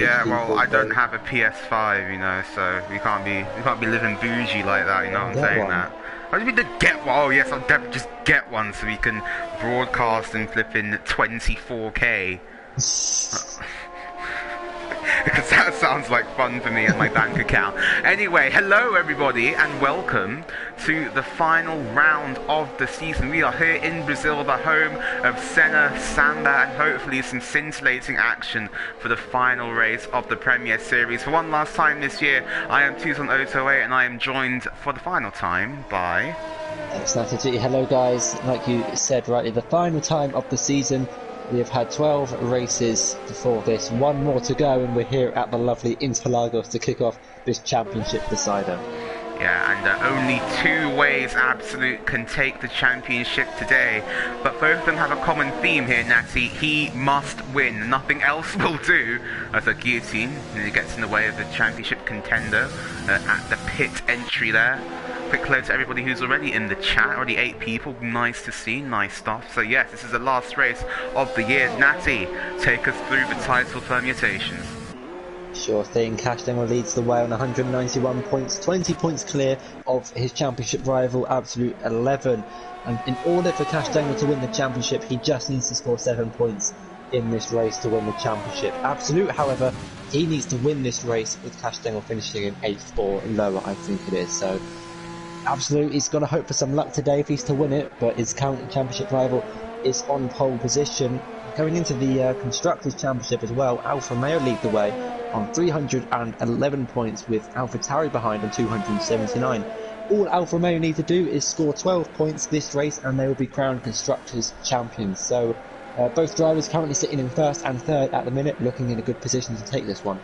Yeah, HD well, I don't 4K. have a PS5, you know, so we can't be living bougie like that, you know what I'm Get saying one. that. I just need to get one. Oh yes, I'll definitely just get one so we can broadcast in flipping 24K. Because that sounds like fun for me and my bank account. Anyway, hello everybody and welcome to the final round of the season. We are here in Brazil, the home of Senna, Samba, and hopefully some scintillating action for the final race of the Premier Series. For one last time this year, I am Tucson Otoe and I am joined for the final time by... It's nice to see you. Hello guys, like you said rightly, the final time of the season. We have had 12 races before this, one more to go, and we're here at the lovely Interlagos to kick off this championship decider. Yeah, and only two ways Absolute can take the championship today. But both of them have a common theme here, Natty. He must win. Nothing else will do. As a guillotine, and he gets in the way of the championship contender at the pit entry there. Quick hello to everybody who's already in the chat. Already 8 people. Nice to see. Nice stuff. So yes, this is the last race of the year. Natty, take us through the title permutations. Sure thing. Castengel leads the way on 191 points, 20 points clear of his championship rival Absolute 11. And in order for Castengel to win the championship, he just needs to score 7 points in this race to win the championship. Absolute, however, he needs to win this race with Castengel finishing in 8th or lower, I think it is. So Absolute, he's got to hope for some luck today if he's to win it, but his current championship rival is on pole position. Going into the Constructors' Championship as well, Alfa Romeo lead the way on 311 points with AlphaTauri behind on 279. All Alfa Romeo need to do is score 12 points this race and they will be crowned Constructors' Champions. So both drivers currently sitting in first and third at the minute, looking in a good position to take this one.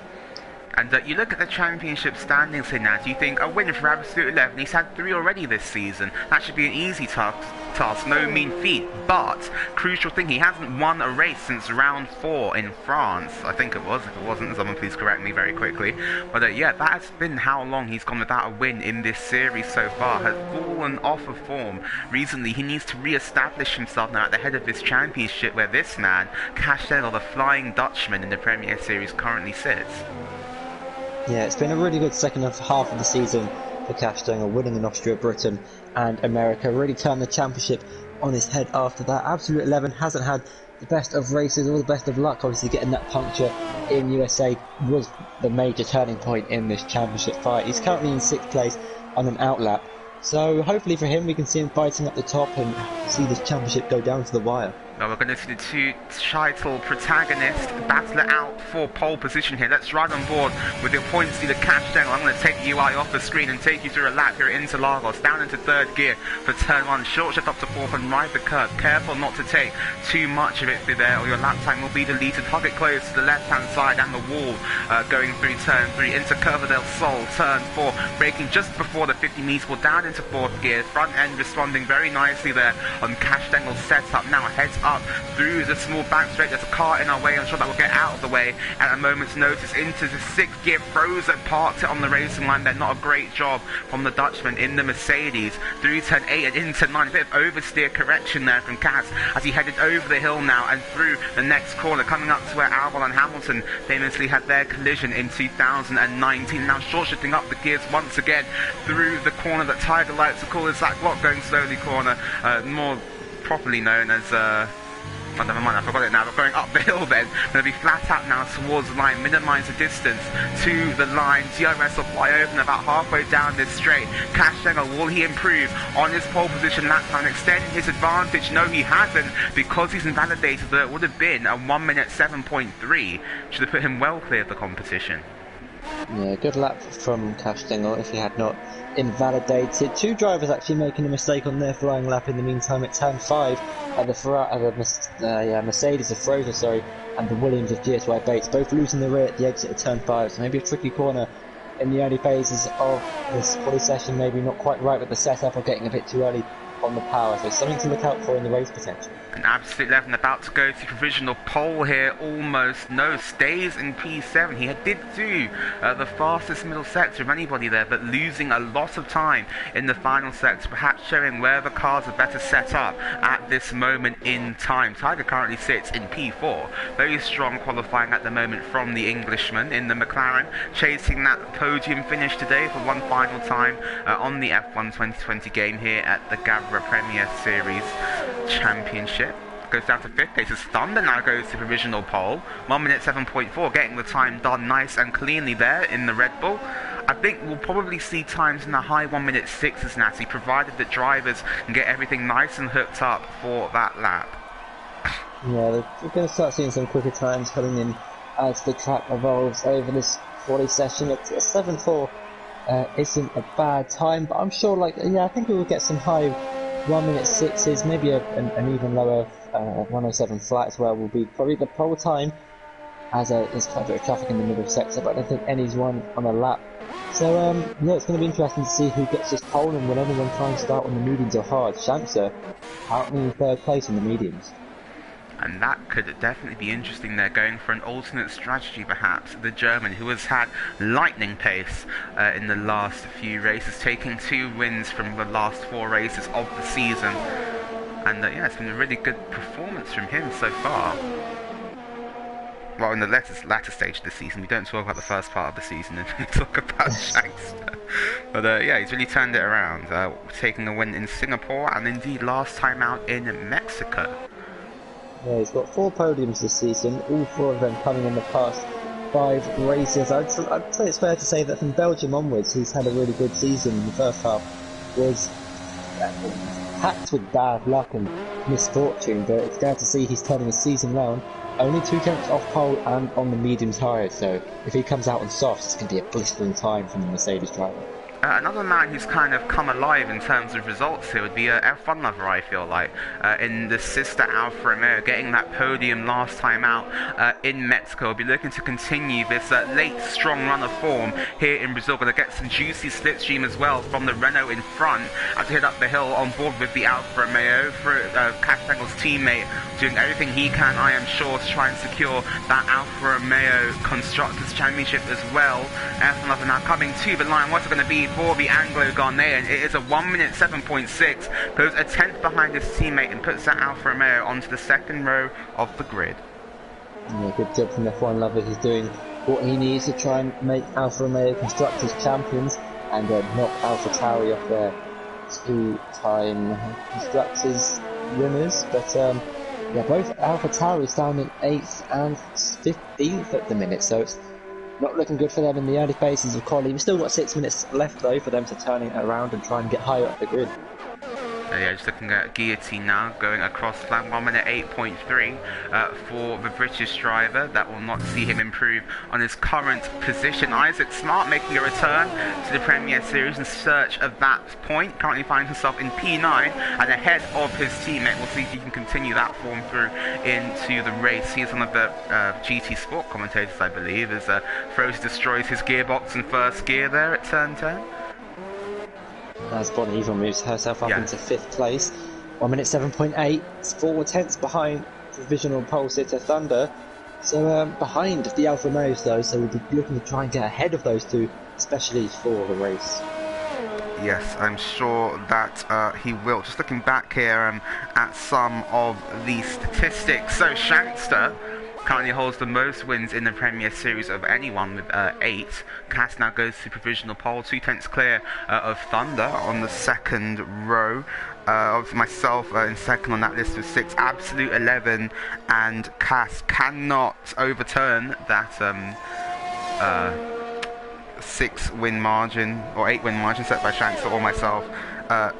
And you look at the championship standings here now, do you think a win for Absolute 11? He's had 3 already this season. That should be an easy task, no mean feat. But, crucial thing, he hasn't won a race since round 4 in France. I think it was. If it wasn't, someone please correct me very quickly. But yeah, that has been how long he's gone without a win in this series so far. Has fallen off of form recently. He needs to re-establish himself now at the head of this championship where this man, Castengel, the Flying Dutchman in the Premier Series, currently sits. Yeah, it's been a really good second half of the season for Castengel, winning in Austria, Britain and America. Really turned the championship on his head after that. Absolute 11 hasn't had the best of races or the best of luck. Obviously getting that puncture in USA was the major turning point in this championship fight. He's currently in 6th place on an outlap. So hopefully for him we can see him fighting up the top and see this championship go down to the wire. Now we're going to see the two title protagonists battle it out for pole position here. Let's ride on board with your points leader Castengel. I'm going to take the UI off the screen and take you through a lap here at Interlagos. Down into 3rd gear for turn 1. Short shift up to 4th and ride the curve. Careful not to take too much of it through there or your lap time will be deleted. Hug it close to the left hand side and the wall going through turn 3. Into Curva del Sol, turn 4. Braking just before the 50 meters. We're down into 4th gear. Front end responding very nicely there on Castengel's setup. Now heads up through the small back straight. There's a car in our way. I'm sure that will get out of the way at a moment's notice. Into the 6th gear, froze it, parked it on the racing line there. Not a great job from the Dutchman in the Mercedes. Through turn 8 and into 9. A bit of oversteer correction there from Cass as he headed over the hill now and through the next corner, coming up to where Albon and Hamilton famously had their collision in 2019. Now short shifting up the gears once again through the corner that Tiger likes to call his Zach Block going slowly corner, more properly known as oh, never mind, I forgot it now. But going up the hill then, going to be flat out now towards the line, minimise the distance to the line. DRS will fly open about halfway down this straight. Castengel, will he improve on his pole position lap time, extend his advantage? No, he hasn't, because he's invalidated that it would have been a 1 minute 7.3. Should have put him well clear of the competition. Yeah, good lap from Castengel if he had not invalidated. 2 drivers actually making a mistake on their flying lap in the meantime at turn 5. The Mercedes of Frozer, sorry, and the Williams of GSY Bates, both losing the rear at the exit of turn 5. So maybe a tricky corner in the early phases of this quali session. Maybe not quite right with the setup or getting a bit too early on the power, so something to look out for in the race potential. An absolute 11 about to go to provisional pole here, almost, no, stays in P7. He did do the fastest middle sector of anybody there, but losing a lot of time in the final sector, perhaps showing where the cars are better set up at this moment in time. Tiger currently sits in P4, very strong qualifying at the moment from the Englishman in the McLaren, chasing that podium finish today for one final time on the F1 2020 game here at the Gavra Premier Series Championship. Goes down to 5th place as Thunder now goes to provisional pole. 1 minute 7.4, getting the time done nice and cleanly there in the Red Bull. I think we'll probably see times in the high 1 minute 6s, Natty, provided that drivers can get everything nice and hooked up for that lap. Yeah, we're going to start seeing some quicker times coming in as the track evolves over this quali session. It's a 7.4 isn't a bad time, but I'm sure, I think we will get some high 1 minute 6s, maybe an even lower 107 flat as well will be probably the pole time, as there's quite a bit of traffic in the middle sector, but I don't think any's one on a lap. So it's going to be interesting to see who gets this pole and will anyone try and start on the mediums or hard. Shamsa currently in 3rd place on the mediums. And that could definitely be interesting there, going for an alternate strategy perhaps. The German, who has had lightning pace in the last few races, taking 2 wins from the last 4 races of the season. And it's been a really good performance from him so far. Well, in the latter stage of the season. We don't talk about the first part of the season and we talk about Shanks. But he's really turned it around, taking a win in Singapore and indeed last time out in Mexico. Yeah, he's got 4 podiums this season, all 4 of them coming in the past 5 races. I'd say it's fair to say that from Belgium onwards, he's had a really good season. In the first half was packed with bad luck and misfortune, but it's glad to see he's turning his season round. Only 2 tenths off pole and on the medium tyres, so if he comes out on softs, it's going to be a blistering time from the Mercedes driver. Another man who's kind of come alive in terms of results here would be F1 lover, I feel like, in the sister Alfa Romeo, getting that podium last time out in Mexico. Will be looking to continue this late strong run of form here in Brazil. Going to get some juicy slipstream as well from the Renault in front as they head up the hill on board with the Alfa Romeo. For Castangel's teammate doing everything he can, I am sure, to try and secure that Alfa Romeo Constructors Championship as well. F1 lover now coming to the line. What's it going to be for the Anglo-Ghanaian? It is a 1 minute 7.6, goes a tenth behind his teammate and puts that Alfa Romeo onto the 2nd row of the grid. Yeah, good job from F1 lover. He's doing what he needs to try and make Alfa Romeo Constructors champions and knock AlphaTauri off their 2-time Constructors winners. But both AlphaTauri down in 8th and 15th at the minute, so it's not looking good for them in the early phases of quali. We've still got 6 minutes left though for them to turn it around and try and get higher up the grid. Just looking at Guillotine now, going across flank, 1 minute 8.3 for the British driver. That will not see him improve on his current position. Isaac Smart making a return to the Premier Series in search of that point. Currently finds himself in P9 and ahead of his teammate. We'll see if he can continue that form through into the race. He's one of the GT Sport commentators, I believe, as Frozy destroys his gearbox in first gear there at turn 10. As Bonnie Evil moves herself up into 5th place. 1 minute 7.8, it's 4 tenths behind provisional pole sitter Thunder. So behind the Alfa Romeos though, so we'll be looking to try and get ahead of those two, especially for the race. Yes, I'm sure that he will. Just looking back here at some of the statistics. So Shankster currently holds the most wins in the Premier Series of anyone with 8. Cass now goes to provisional pole, 2 tenths clear of Thunder on the 2nd row. Obviously myself in 2nd on that list with 6, absolute 11, and Cass cannot overturn that 6-win margin or 8-win margin set by Shankster or myself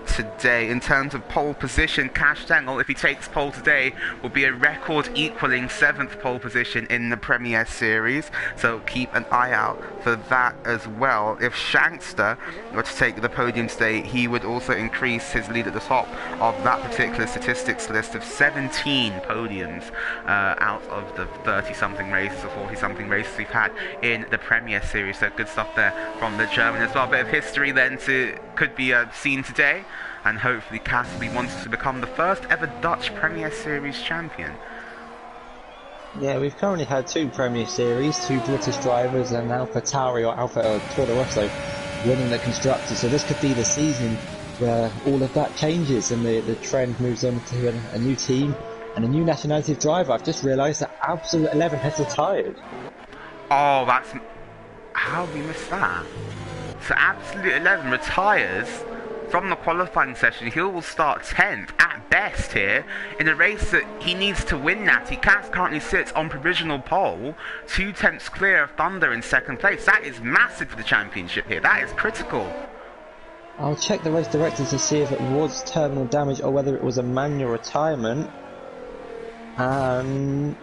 today. In terms of pole position, Cash Stengel, if he takes pole today, will be a record equaling 7th pole position in the Premier Series, so keep an eye out for that as well. If Shankster were to take the podium today, he would also increase his lead at the top of that particular statistics list of 17 podiums out of the 30-something races or 40-something races we've had in the Premier Series. So good stuff there from the German as well. A bit of history then could be seen today and hopefully Cassidy wants to become the first ever Dutch Premier Series champion. Yeah, we've currently had 2 Premier Series, 2 British drivers, and AlphaTauri or Alpha Toro winning the Constructors. So this could be the season where all of that changes and the trend moves on to a new team and a new nationality of driver. I've just realised that Absolute 11 has retired. Oh, that's... How have we missed that? So Absolute 11 retires from the qualifying session. He will start 10th at best here in a race that he needs to win. Natty Cass currently sits on provisional pole, 2 tenths clear of Thunder in 2nd place. That is massive for the championship here. That is critical. I'll check the race director to see if it was terminal damage or whether it was a manual retirement. And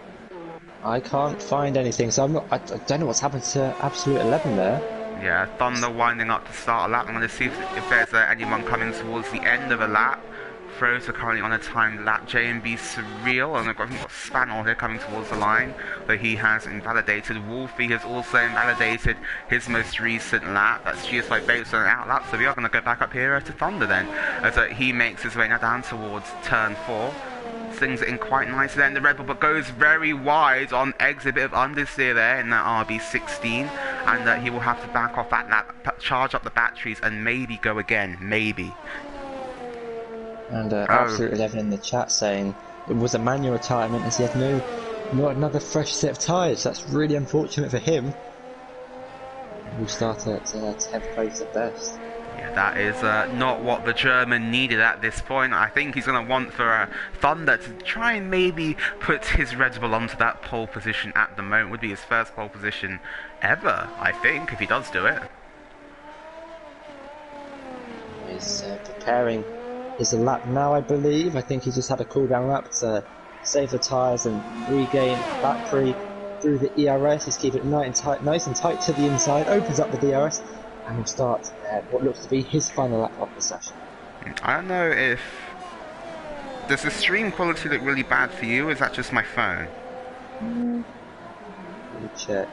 I can't find anything, so I don't know what's happened to Absolute 11 there. Yeah, Thunder winding up to start a lap. I'm going to see if there's anyone coming towards the end of a lap. Froze are currently on a timed lap. J&B Surreal, and I've got Spanel here coming towards the line, but he has invalidated. Wolfie has also invalidated his most recent lap. That's GSY Bates on an out lap, so we are going to go back up here to Thunder then, as he makes his way now down towards turn 4. Things in quite nicely there in the Red Bull, but goes very wide on exit, bit of understeer there in that RB16, and he will have to back off that lap, charge up the batteries, and maybe go again, maybe. And Absolute 11 in the chat saying it was a manual retirement as he had not another fresh set of tyres. That's really unfortunate for him. We'll start at 10th place at best. Yeah, that is not what the German needed at this point. I think he's going to want for Thunder to try and maybe put his Red Bull onto that pole position at the moment. Would be his first pole position ever, I think, if he does do it. He's preparing his lap now, I believe. I think he just had a cool down lap to save the tyres and regain battery through the ERS. He's keeping it nice and tight to the inside, opens up the DRS, and will start what looks to be his final lap of the session. I don't know if... Does the stream quality look really bad for you, or is that just my phone? Let me check.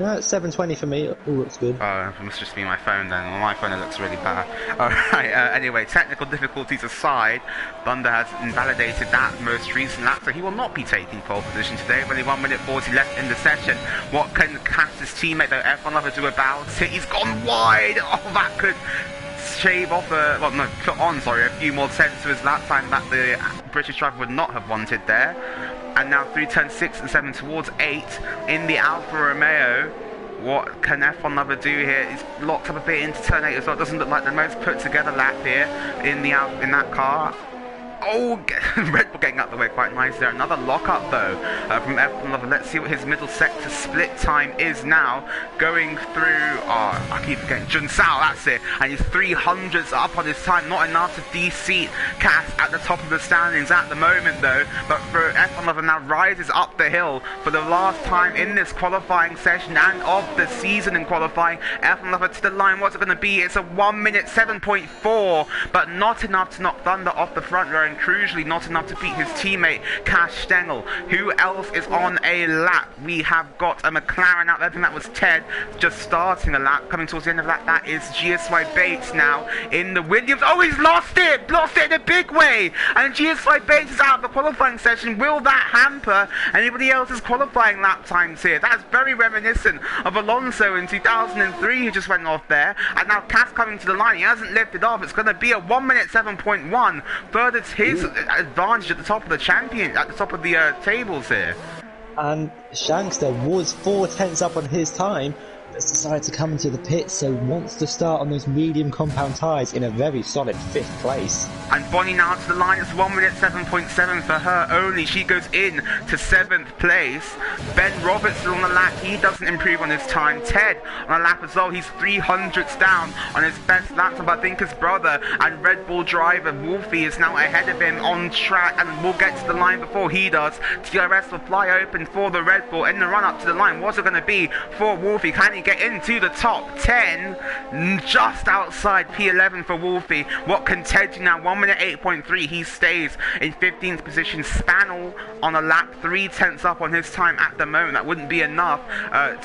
No, it's 720 for me. It all looks good. Oh, it must just be my phone then. On my phone it looks really bad. Alright, anyway, technical difficulties aside, Thunder has invalidated that most recent lap, so he will not be taking pole position today. Only 1 minute 40 left in the session. What can Cass's teammate, though, F1 Lover, do about it? He's gone wide! Oh, that could shave off put on a few more tenths to his lap time that the British driver would not have wanted there. And now through turn 6 and 7 towards 8 in the Alfa Romeo. What can F1 Lover do here? He's locked up a bit into turn 8 as well. It doesn't look like the most put together lap here in that car. Oh, Red Bull getting out the way quite nice there. Another lockup though from F1 Lover. Let's see what his middle sector split time is now. Going through, I keep forgetting, Junsao, that's it. And he's 300s up on his time. Not enough to de-seat Cass at the top of the standings at the moment though. But for F1 Lover now rises up the hill for the last time in this qualifying session and of the season in qualifying. F1 Lover to the line. What's it going to be? It's a 1 minute 7.4, but not enough to knock Thunder off the front row. And crucially not enough to beat his teammate Cash Stengel. Who else is on a lap? We have got a McLaren out there. I think that was Ted just starting a lap. Coming towards the end of that, that is GSY Bates now in the Williams. Oh, he's lost it in a big way, and GSY Bates is out of the qualifying session. Will that hamper anybody else's qualifying lap times here? That's very reminiscent of Alonso in 2003 who just went off there, and now Cass coming to the line. He hasn't lifted off. It's going to be a 1 minute 7.1 further to his advantage at the top of the tables here. And Shankster was 4 tenths up on his time, but decided to come into the pits, so wants to start on those medium compound tyres in a very solid 5th place. And Bonnie now to the line. It's 1 minute 7.7 for her only. She goes in to 7th place. Ben Roberts on the lap. He doesn't improve on his time. Ted on a lap as well. He's 300ths down on his best lap time. But I think his brother and Red Bull driver Wolfie is now ahead of him on track and will get to the line before he does. DRS will fly open for the Red Bull in the run up to the line. What's it going to be for Wolfie? Can he get into the top 10? Just outside P11 for Wolfie. What can Ted do now? 1 minute 8.3. He stays in 15th position. Spanel on a lap, 3 tenths up on his time at the moment. That wouldn't be enough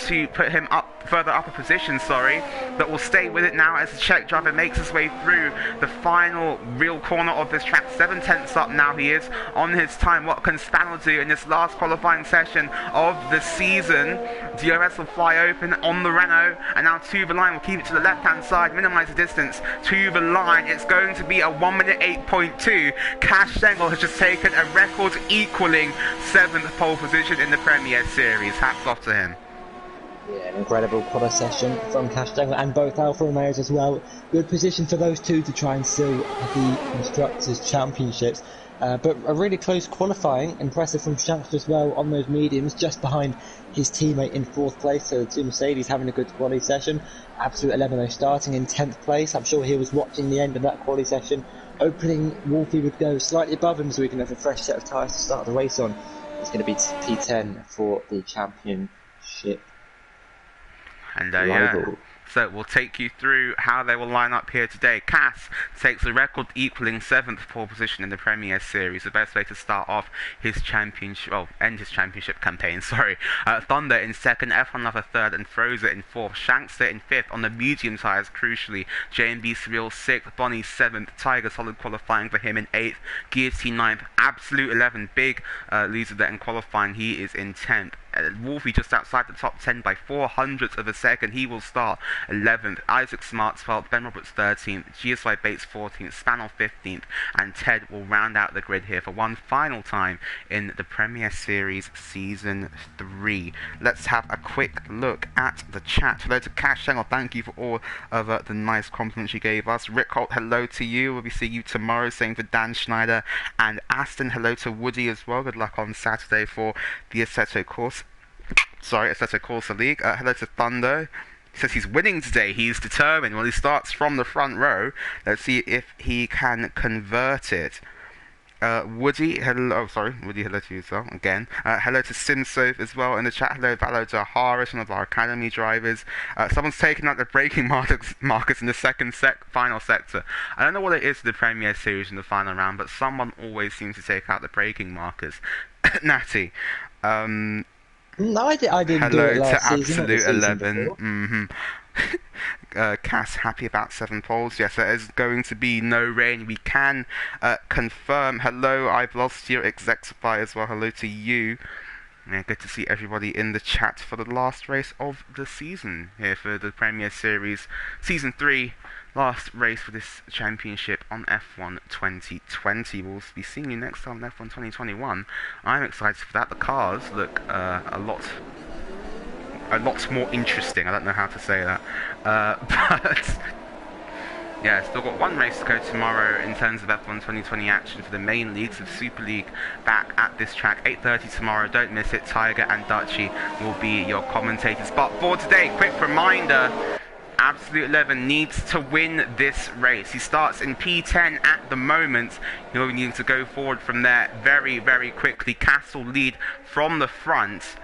to put him up further upper position, that will stay with it now as the Czech driver makes his way through the final real corner of this track. 7/10 up now he is on his time. What can Spanel do in this last qualifying session of the season? DRS will fly open on the Renault, and now to the line will keep it to the left-hand side, minimise the distance to the line. It's going to be a 1:08.2. Cash Stengel has just taken a record-equaling 7th pole position in the Premier Series. Hats off to him. Yeah, an incredible quali session from Cash Stengel and both Alfa Romeos as well. Good position for those two to try and seal the Constructors' Championships. But a really close qualifying, impressive from Shanks as well on those mediums, just behind his teammate in 4th place. So the two Mercedes having a good quali session. Absolute 11 though, starting in 10th place. I'm sure he was watching the end of that quali session, hoping Wolfie would go slightly above him so we can have a fresh set of tyres to start the race on. It's going to be P10 for the championship. And so we'll take you through how they will line up here today. Cass takes a record-equaling 7th pole position in the Premier Series, the best way to start off his championship, end his championship campaign, sorry. Thunder in 2nd, F1 Lover 3rd, and Frozer in 4th. Shankster in 5th on the medium tyres, crucially. J&B Surreal 6th, Bonnie 7th, Tiger solid qualifying for him in 8th, Guillotine 9th, Absolute 11, big loser there in qualifying, he is in 10th. Wolfie just outside the top 10 by 0.04 of a second. He will start 11th. Isaac Smart 12th. Ben Roberts 13th. GSY Bates 14th. Spanel 15th. And Ted will round out the grid here for one final time in the Premier Series Season 3. Let's have a quick look at the chat. Hello to Cash Stengel. Thank you for all of the nice compliments you gave us. Rick Holt, hello to you. We'll be seeing you tomorrow. Same for Dan Schneider and Aston. Hello to Woody as well. Good luck on Saturday for the Assetto course. Assetto Corsa League. Hello to Thunder. He says he's winning today. He's determined. Well, he starts from the front row. Let's see if he can convert it. Woody, hello. Woody, hello to you as well. Again. Hello to Simsoph as well in the chat. Hello to Harish, one of our academy drivers. Someone's taken out the braking markers in the second final sector. I don't know what it is for the Premier Series in the final round, but someone always seems to take out the braking markers. Natty. No, I didn't do it last season. Hello to Absolute 11. Cass, happy about 7 poles. Yes, there is going to be no rain. We can confirm. Hello, I've lost your Exexify as well. Hello to you. Yeah, good to see everybody in the chat for the last race of the season here for the Premier Series Season 3. Last race for this championship on F1 2020. We'll be seeing you next time on F1 2021. I'm excited for that. The cars look a lot more interesting. I don't know how to say that. But yeah, still got one race to go tomorrow in terms of F1 2020 action for the main leagues of Super League back at this track. 8:30 tomorrow. Don't miss it. Tiger and Dutchy will be your commentators. But for today, quick reminder. Absolute 11 needs to win this race. He starts in P10 at the moment. He'll need to go forward from there very, very quickly. Castle lead from the front.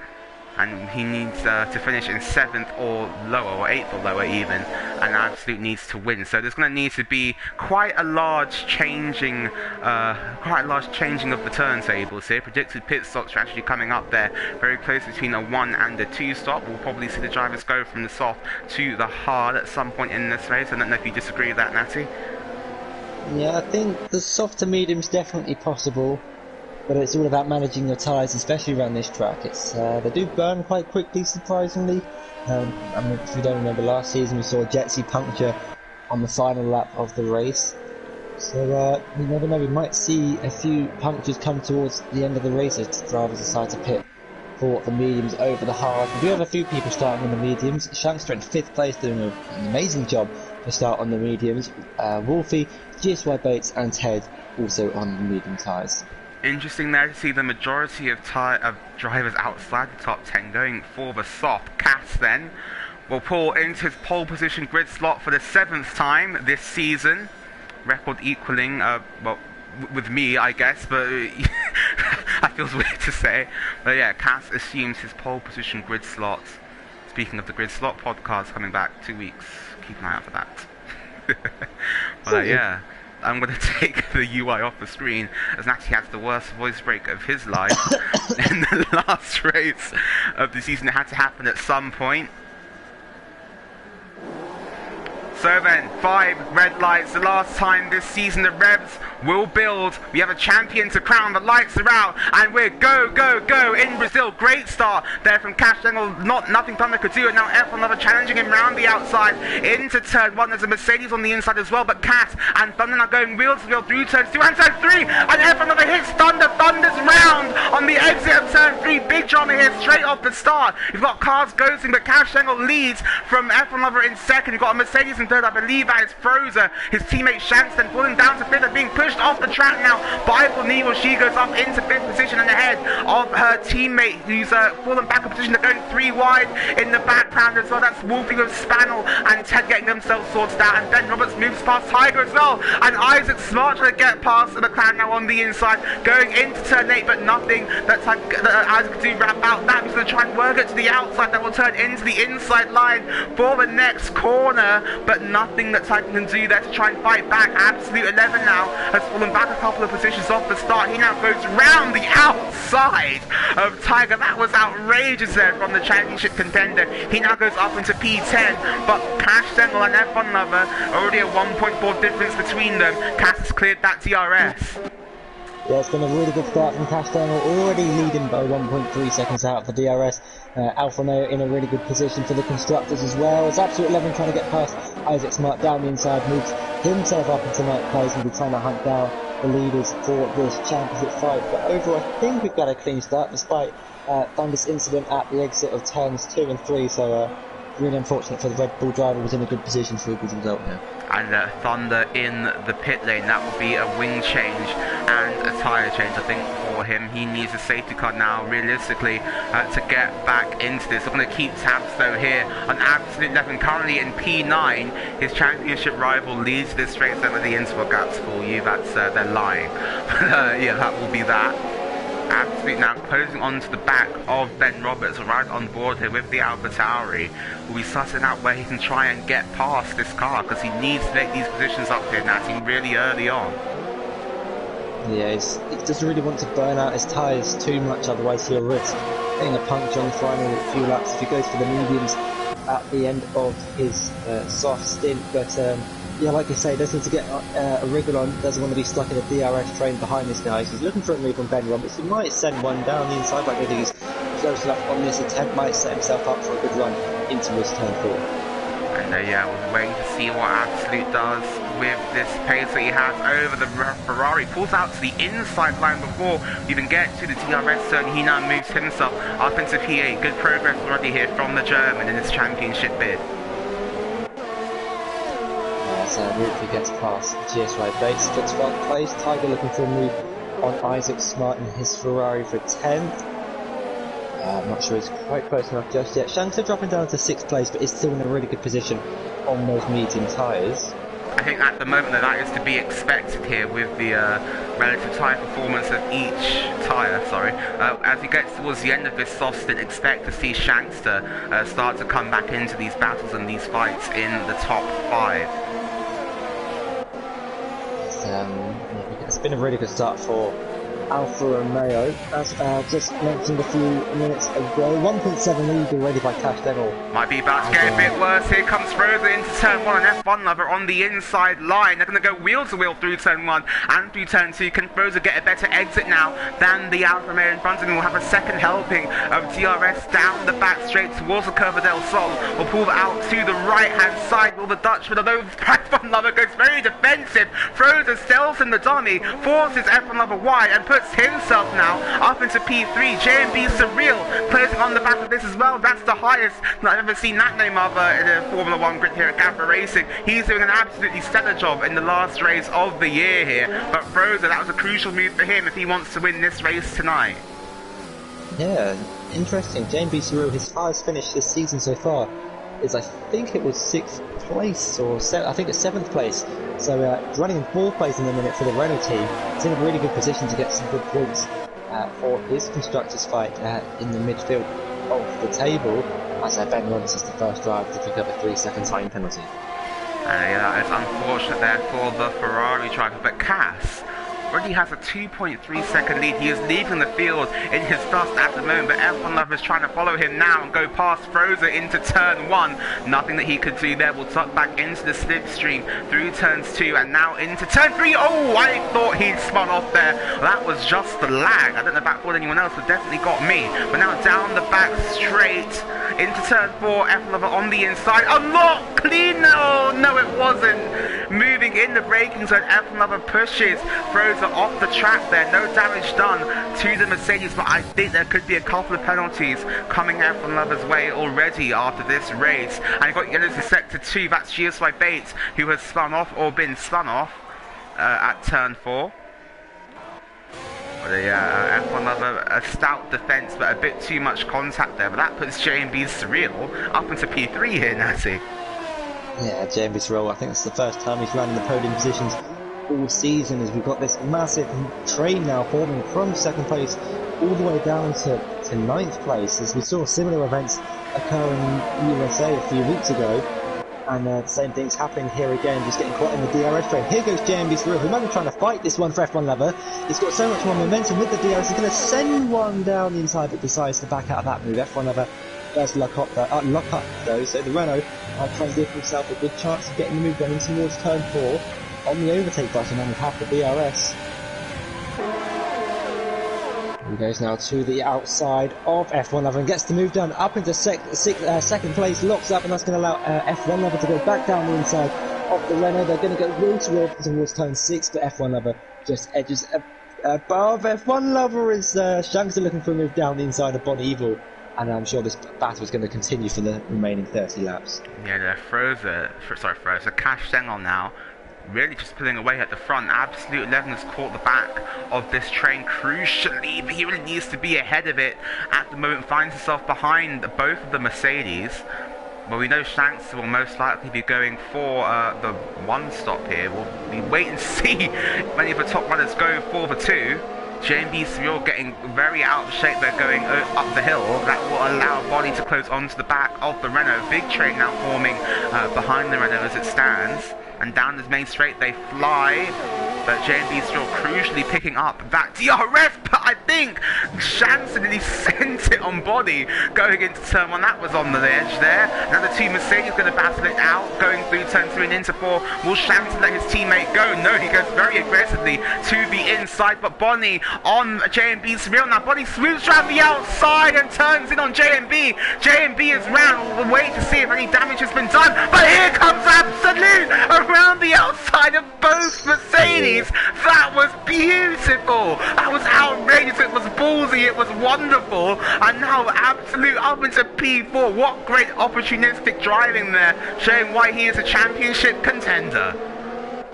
And he needs to finish in 7th or lower, or 8th or lower even. And Absolute needs to win. So there's going to need to be quite a large changing of the turntables here. Predicted pit stop strategy coming up there. Very close between a 1 and a 2 stop. We'll probably see the drivers go from the soft to the hard at some point in this race. I don't know if you disagree with that, Natty. Yeah, I think the soft to medium's definitely possible. But it's all about managing your tyres, especially around this track. They do burn quite quickly, surprisingly. If you don't remember last season, we saw Jetsy puncture on the final lap of the race. So you never know, we might see a few punctures come towards the end of the race as drivers decide to pit for the mediums over the hard. We do have a few people starting on the mediums. Shankster in 5th place doing an amazing job to start on the mediums. Wolfie, GSY Bates and Ted also on the medium tyres. Interesting there to see the majority of drivers outside the top 10 going for the soft. Cass then will pull into his pole position grid slot for the 7th time this season. Record equaling, with me, I guess, but that feels weird to say. But yeah, Cass assumes his pole position grid slot. Speaking of the grid slot podcast coming back 2 weeks, keep an eye out for that. But yeah. I'm going to take the UI off the screen as Natty has the worst voice break of his life in the last race of the season. It had to happen at some point. So then, 5 red lights. The last time this season the Revs will build. We have a champion to crown. The lights are out, and we're go, go, go in Brazil. Great start there from Cash Dangle. Nothing Thunder could do, and now F1 Lover challenging him round the outside into turn 1. There's a Mercedes on the inside as well, but Cat and Thunder now going wheel to wheel through turn 2 and turn 3, and F1 Lover hits Thunder. Thunder's round on the exit of turn 3. Big drama here straight off the start. You've got cars ghosting, but Cash Dangle leads from F1 Lover in second. You've got a Mercedes in third. I believe that is Frozer. His teammate Shanks then falling down to fifth and being pushed off the track now by Fornival. She goes up into fifth position and ahead of her teammate who's fallen back a position. They're going 3 wide in the background as well. That's Wolfie with Spannel and Ted getting themselves sorted out, and Ben Roberts moves past Tiger as well, and Isaac Smart trying to get past the McLaren now on the inside, going into turn 8, but nothing that Isaac can do wrap out that. He's going to try and work it to the outside. That will turn into the inside line for the next corner, but nothing that Tiger can do there to try and fight back. Absolute 11 now has fallen back a couple of positions off the start. He now goes round the outside of Tiger. That was outrageous there from the championship contender. He now goes up into P10, but Cash Dangle and F1 Lover already a 1.4 difference between them. Cass has cleared that DRS. Yeah, it's been a really good start from Cash Dangle, already leading by 1.3 seconds out of the DRS. Alfa Romeo in a really good position for the constructors as well. It's Absolute 11 trying to get past Isaac Smart down the inside, moves himself up into ninth place and be trying to hunt down the leaders for this championship fight. But overall, I think we've got a clean start despite Thunder's incident at the exit of turns 2 and 3. So really unfortunate for the Red Bull driver, was in a good position for a good result here. And Thunder in the pit lane, that will be a wing change and a tyre change, I think, for him. He needs a safety car now, realistically, to get back into this. We're going to keep tabs, though, here on Absolute 11. Currently in P9, his championship rival leads this race over the interval gaps for you. That's, they're lying. Yeah, that will be that. Absolute now closing onto the back of Ben Roberts, right on board here with the AlphaTauri. Will be sussing out where he can try and get past this car, because he needs to make these positions up here, Natty, really early on. Yeah, he doesn't really want to burn out his tyres too much, otherwise he'll risk getting a puncture on the final few laps if he goes for the mediums at the end of his soft stint. But yeah, like I say, does need to get a wriggle on, doesn't want to be stuck in a DRS train behind this guy. So he's looking for a move on Ben Roberts. He might send one down the inside, but I think he's close enough on this attempt, might set himself up for a good run into his turn 4. And yeah, we're waiting to see what Absolute does with this pace that he has over the Ferrari. Pulls out to the inside line before we even get to the DRS zone. He now moves himself up into P8. Good progress already here from the German in his championship bid. So Wolfie gets past GSY Bates for 12th place. Tiger looking for a move on Isaac Smart in his Ferrari for 10th. I'm not sure he's quite close enough just yet. Shanks dropping down to 6th place, but is still in a really good position on those medium tyres. I think at the moment that is to be expected here with the relative tyre performance of each tyre, as he gets towards the end of this soft stint, expect to see Shankster start to come back into these battles and these fights in the top 5. It's been a really good start for Alfa Romeo, as just mentioned a few minutes ago. 1.7 lead already by Cash Dangle. Might be about to get a bit worse. Here comes Frozer into turn 1 and F1 Lover on the inside line. They're going to go wheel to wheel through turn 1 and through turn 2. Can Frozer get a better exit now than the Alfa Romeo in front of him? We'll have a second helping of DRS down the back straight towards the Curva del Sol. We'll pull out to the right hand side. Will the Dutchman, although F1 Lover goes very defensive. Frozer sells in the dummy, forces F1 Lover wide and puts himself now up into P3. JMB Surreal closing on the back of this as well. That's the highest that I've ever seen that name of in the Formula 1 grid here at Gavra Racing. He's doing an absolutely stellar job in the last race of the year here. But Frozer, that was a crucial move for him if he wants to win this race tonight. Yeah, interesting. JMB Surreal, his highest finish this season so far is, I think it was 6th place, or I think it's 7th place. So he's running in 4th place in the minute for the Renault team. He's in a really good position to get some good points for his constructors fight in the midfield of the table, as Ben Roberts is the first driver to pick up a 3-second time penalty. Yeah, it's unfortunate there for the Ferrari driver, but Cass, already has a 2.3 second lead. He is leaving the field in his dust at the moment, but F1 Lover is trying to follow him now and go past Frozer into turn 1. Nothing that he could do there. Will tuck back into the slipstream through turns 2 and now into turn 3. Oh, I thought he'd spun off there. That was just the lag. I don't know about anyone else, but definitely got me. But now down the back straight into turn 4. F1 Lover on the inside. A lot clean. No, it wasn't. Moving in the braking zone, F1 Lover pushes Frozer off the track there. No damage done to the Mercedes, but I think there could be a couple of penalties coming F1 Lover's way already after this race. And you've got yellows in sector 2. That's GSY Bates, who has spun off or been spun off at turn 4. F1 Lover, a stout defence, but a bit too much contact there. But that puts J&B's Surreal up into P3 here, Natty. Yeah, J&B Surreal, I think it's the first time he's run in the podium positions all season, as we've got this massive train now forming from second place all the way down to ninth place, as we saw similar events occur in USA a few weeks ago. And the same thing's happening here again, just getting caught in the DRS train. Here goes J&B Surreal, who might be trying to fight this one for F1 Lover. He's got so much more momentum with the DRS, he's going to send one down the inside, but decides to back out of that move. F1 Lover does lock up though, so the Renault tries to give himself a good chance of getting the move done in towards turn 4 on the overtake button and with half the DRS. He goes now to the outside of F1 Lover and gets the move done up into second place, locks up, and that's going to allow F1 Lover to go back down the inside of the Renault. They're going to go roll towards turn 6, but F1 Lover just edges above. F1 Lover is Shanks are looking for a move down the inside of Bon Evil, and I'm sure this battle is going to continue for the remaining 30 laps. Yeah, Frozer, Cash Stengel now really just pulling away at the front. Absolute 11 has caught the back of this train crucially, but he really needs to be ahead of it at the moment. Finds himself behind both of the Mercedes. Well, we know Shanks will most likely be going for the one stop here. We'll wait and see if many of the top runners go for the 2. J&B Surreal getting very out of shape. They're going up the hill. That will allow Bonnie to close onto the back of the Renault. Big train now forming behind the Renault as it stands. And down this main straight they fly, but J&B still crucially picking up that DRS, but I think Shanson really sent it on Body going into turn 1. That was on the edge there. Now the 2 Mercedes going to battle it out, going through turn 3 and into 4. Will Shanson let his teammate go? No, he goes very aggressively to the inside, but Bonnie on J&B Surreal. Now Bonnie swoops around the outside and turns in on J&B. J&B is round. We'll wait to see if any damage has been done, but here comes Absolute around the outside of both Mercedes. That was beautiful. That was outrageous. It was ballsy. It was wonderful. And now Absolute up into P4. What great opportunistic driving there, showing why he is a championship contender.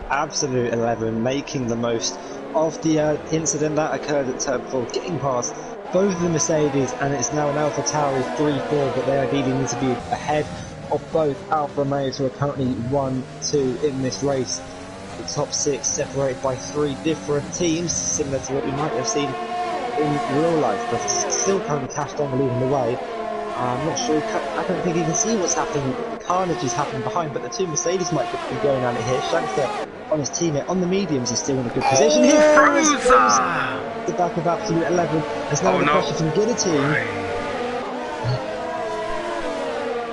Absolute 11 making the most of the incident that occurred at turn 4, getting past both of the Mercedes, and it's now an Alpha Tauri 3-4, but they ideally need to be ahead of both Alfa Romeos, who are currently 1-2 in this race. The top 6 separated by 3 different teams, similar to what we might have seen in real life, but still currently Cash Dong leading the way. I'm not sure, I don't think he can see what's happening. The carnage is happening behind, but the 2 Mercedes might be going at it here. Shankster on his teammate on the mediums is still in a good position. He throws the back of Absolute 11. There's now the pressure from Guillotine.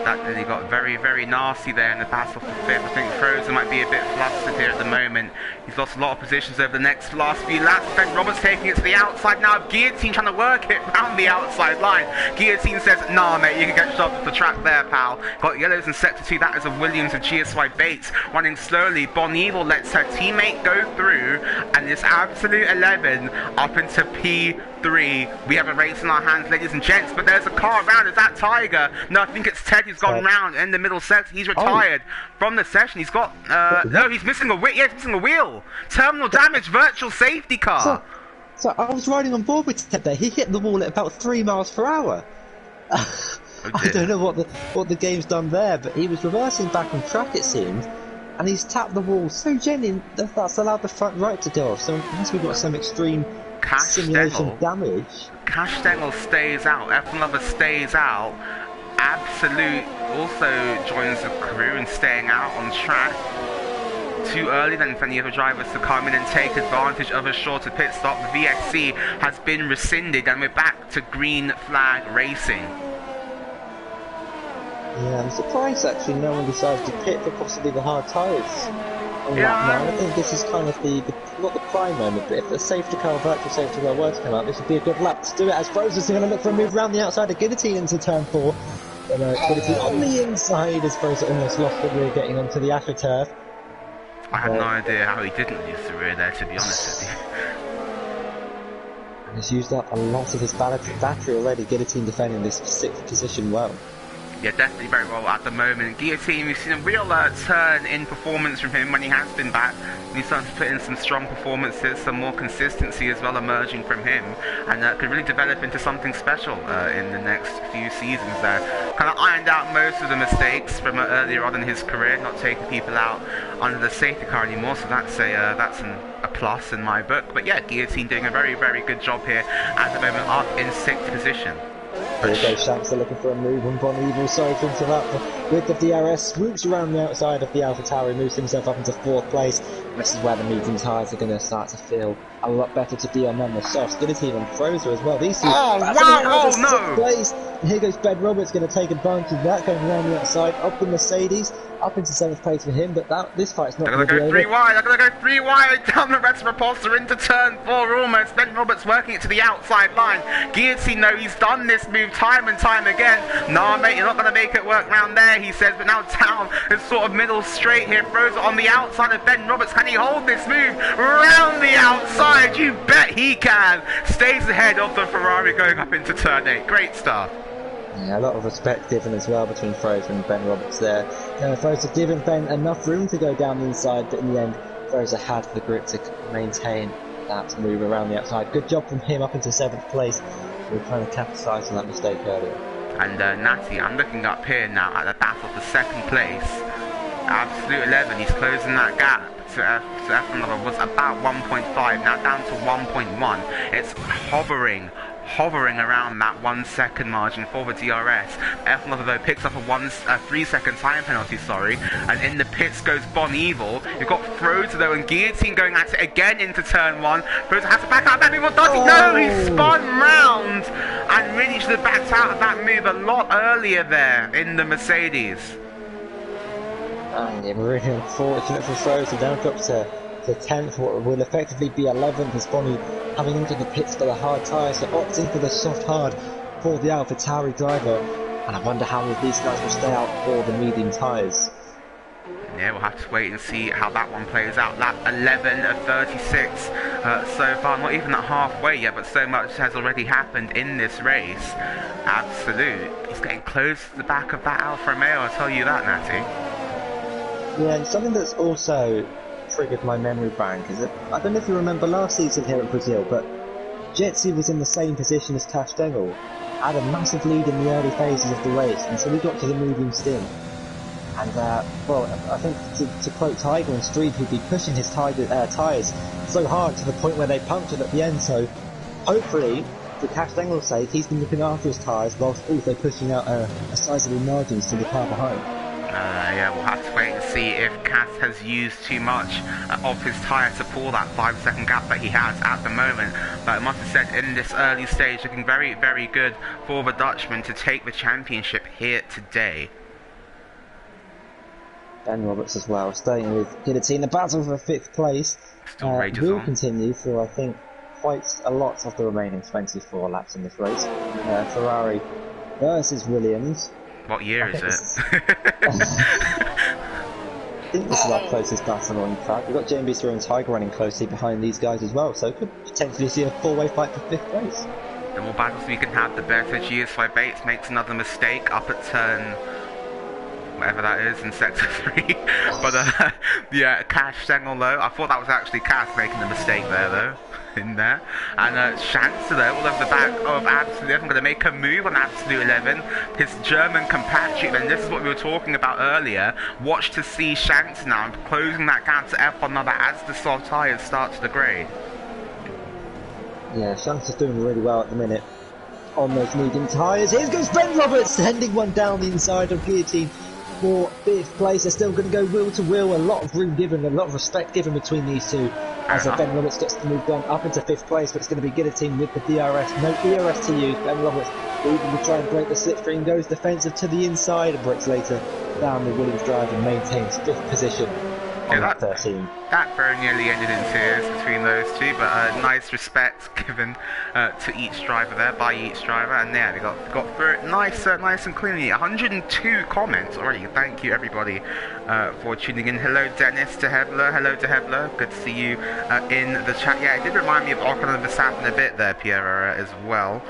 That really got very, very nasty there in the battle for 5th. I think Frozen might be a bit flustered here at the moment. He's lost a lot of positions over the last few laps. Ben Roberts taking it to the outside now. Guillotine trying to work it round the outside line. Guillotine says, nah mate, you can get shot off the track there, pal. Got yellows in sector 2. That is a Williams of GSY Bates running slowly. Bon Evil lets her teammate go through, and this Absolute 11 up into P3. We have a race in our hands, ladies and gents, but there's a car around. Is that Tiger? No, I think it's Ted. He's gone round in the middle sector. He's retired from the session. He's got no, he's missing a wheel. Yeah, he's missing a wheel. Terminal damage, virtual safety car. So I was riding on board with Ted there. He hit the wall at about 3 miles per hour. I don't know what the game's done there, but he was reversing back on track, it seemed, and he's tapped the wall so gently that's allowed the front right to go off. So unless we've got some extreme simulation damage. Cash Stengel stays out. F1 Lover stays out. Absolute also joins the crew and staying out on track. too early then for any other drivers to come in and take advantage of a shorter pit stop. The VSC has been rescinded and we're back to green flag racing. Yeah, I'm surprised actually no one decided to pit for possibly the hard tyres on lap 9. I think this is kind of the not the prime moment, but if the safety car, virtual safety car were to come out, this would be a good lap to do it, as Frozen's going to look for a move around the outside of Guillotine into turn 4. But Guillotine on the inside as Frozen almost lost the rear getting onto the AstroTurf. I had no idea how he didn't lose the rear there, to be honest with you. And he's used up a lot of his battery already, Guillotine defending this 6th position well. Yeah, definitely very well at the moment. Guillotine, we've seen a real turn in performance from him when he has been back. He's starting to put in some strong performances, some more consistency as well emerging from him, and could really develop into something special in the next few seasons there. Kind of ironed out most of the mistakes from earlier on in his career, not taking people out under the safety car anymore, so that's a plus in my book. But yeah, Guillotine doing a very, very good job here at the moment, up in 6th position. Here goes Shanks looking for a move on Bon Evil, sorry to interrupt. The width of the DRS swoops around the outside of the AlphaTauri, moves himself up into 4th place. This is where the medium tyres are going to start to feel a lot better to be on the softs. Guillotine and Frozer as well. These two no! Place. And here goes Ben Roberts going to take advantage of that, going around the outside, up the Mercedes, up into 7th place for him, but this fight's not going to be over. They're going to go 3 wide down the rest of Repulsor into turn 4 almost. Ben Roberts working it to the outside line. Guillotine, though, he's done this move time and time again. Nah, mate, you're not going to make it work round there, he says, but now down is sort of middle straight here. Throws it on the outside of Ben Roberts. Can he hold this move round the outside? You bet he can. Stays ahead of the Ferrari going up into turn 8. Great stuff. Yeah, a lot of respect given as well between Frozer and Ben Roberts there. Frozer giving Ben enough room to go down the inside, but in the end, Frozer had the grip to maintain that move around the outside. Good job from him up into 7th place. We were trying to capitalise on that mistake earlier. And Natty, I'm looking up here now at the battle for 2nd place. Absolute 11, he's closing that gap to F1 was about 1.5, now down to 1.1. It's hovering around that 1 second margin for the DRS. F1 though picks up a 3 second time penalty, and in the pits goes Bon Evil. You've got Frozer though and Guillotine going at it again into turn 1. Frozer has to back out that move. What does he? No, he spun round and really should have backed out of that move a lot earlier there in the Mercedes. And yeah, really unfortunate for Frozer, now drops to 10th, what will effectively be 11th, as Bonnie having into the pits for the hard tyres, so opting for the soft hard for the AlphaTauri driver. And I wonder how many of these guys will stay out for the medium tyres. Yeah, we'll have to wait and see how that one plays out. Lap 11 of 36 so far, not even at halfway yet, but so much has already happened in this race. Absolute. He's getting close to the back of that Alfa Romeo, I'll tell you that, Natty. Yeah, and something that's also triggered my memory bank is that, I don't know if you remember last season here at Brazil, but Jetsi was in the same position as Castangle, had a massive lead in the early phases of the race, and so we got to the medium stint. And, well, I think to quote Tiger and Street, he'd be pushing his tyres so hard to the point where they punctured at the end, so hopefully, for Castangle's sake, he's been looking after his tyres whilst also pushing out a sizable margins to the car behind. Yeah, we'll have to wait and see if Cass has used too much of his tyre to pull that 5 second gap that he has at the moment. But I must have said, in this early stage, looking very, very good for the Dutchman to take the championship here today. Ben Roberts as well, staying with Guillotine. The battle for 5th place will continue for, I think, quite a lot of the remaining 24 laps in this race. Ferrari versus Williams. What year is it? I think this is our closest battle on track. We've got JMB Through and Tiger running closely behind these guys as well, so could potentially see a 4-way fight for 5th place. The more battles we can have, the better. GS5 Bates makes another mistake up at turn whatever that is in sector 3. But yeah, Cash Stengel though, I thought that was actually Cass making the mistake there though. In there, and Shanks though, all over the back of Absolute 11, going to make a move on Absolute 11, his German compatriot, and this is what we were talking about earlier. Watch to see Shanks now closing that gap to F1 number as the soft tyres start to degrade. Yeah, Shanks is doing really well at the minute on those medium tyres. Here goes Ben Roberts, sending one down the inside of Guillotine. for 5th place. They're still going to go wheel to wheel. A lot of room given, a lot of respect given between these two. As Ben Roberts gets to move on up into 5th place, but it's going to be Guillotine with the DRS. No DRS to use. Ben Roberts moving to try and break the slipstream, goes defensive to the inside, and breaks later down the Williams drive and maintains 5th position. Yeah, 13. That very nearly ended in tears between those two, but nice respect given to each driver there, by each driver, and yeah, they got through it nice and cleanly. 102 comments already. Thank you everybody for tuning in. Hello Dennis to Hevler, hello to Hevler, good to see you in the chat. Yeah, it did remind me of Ocon and Verstappen a bit there, Piero, as well.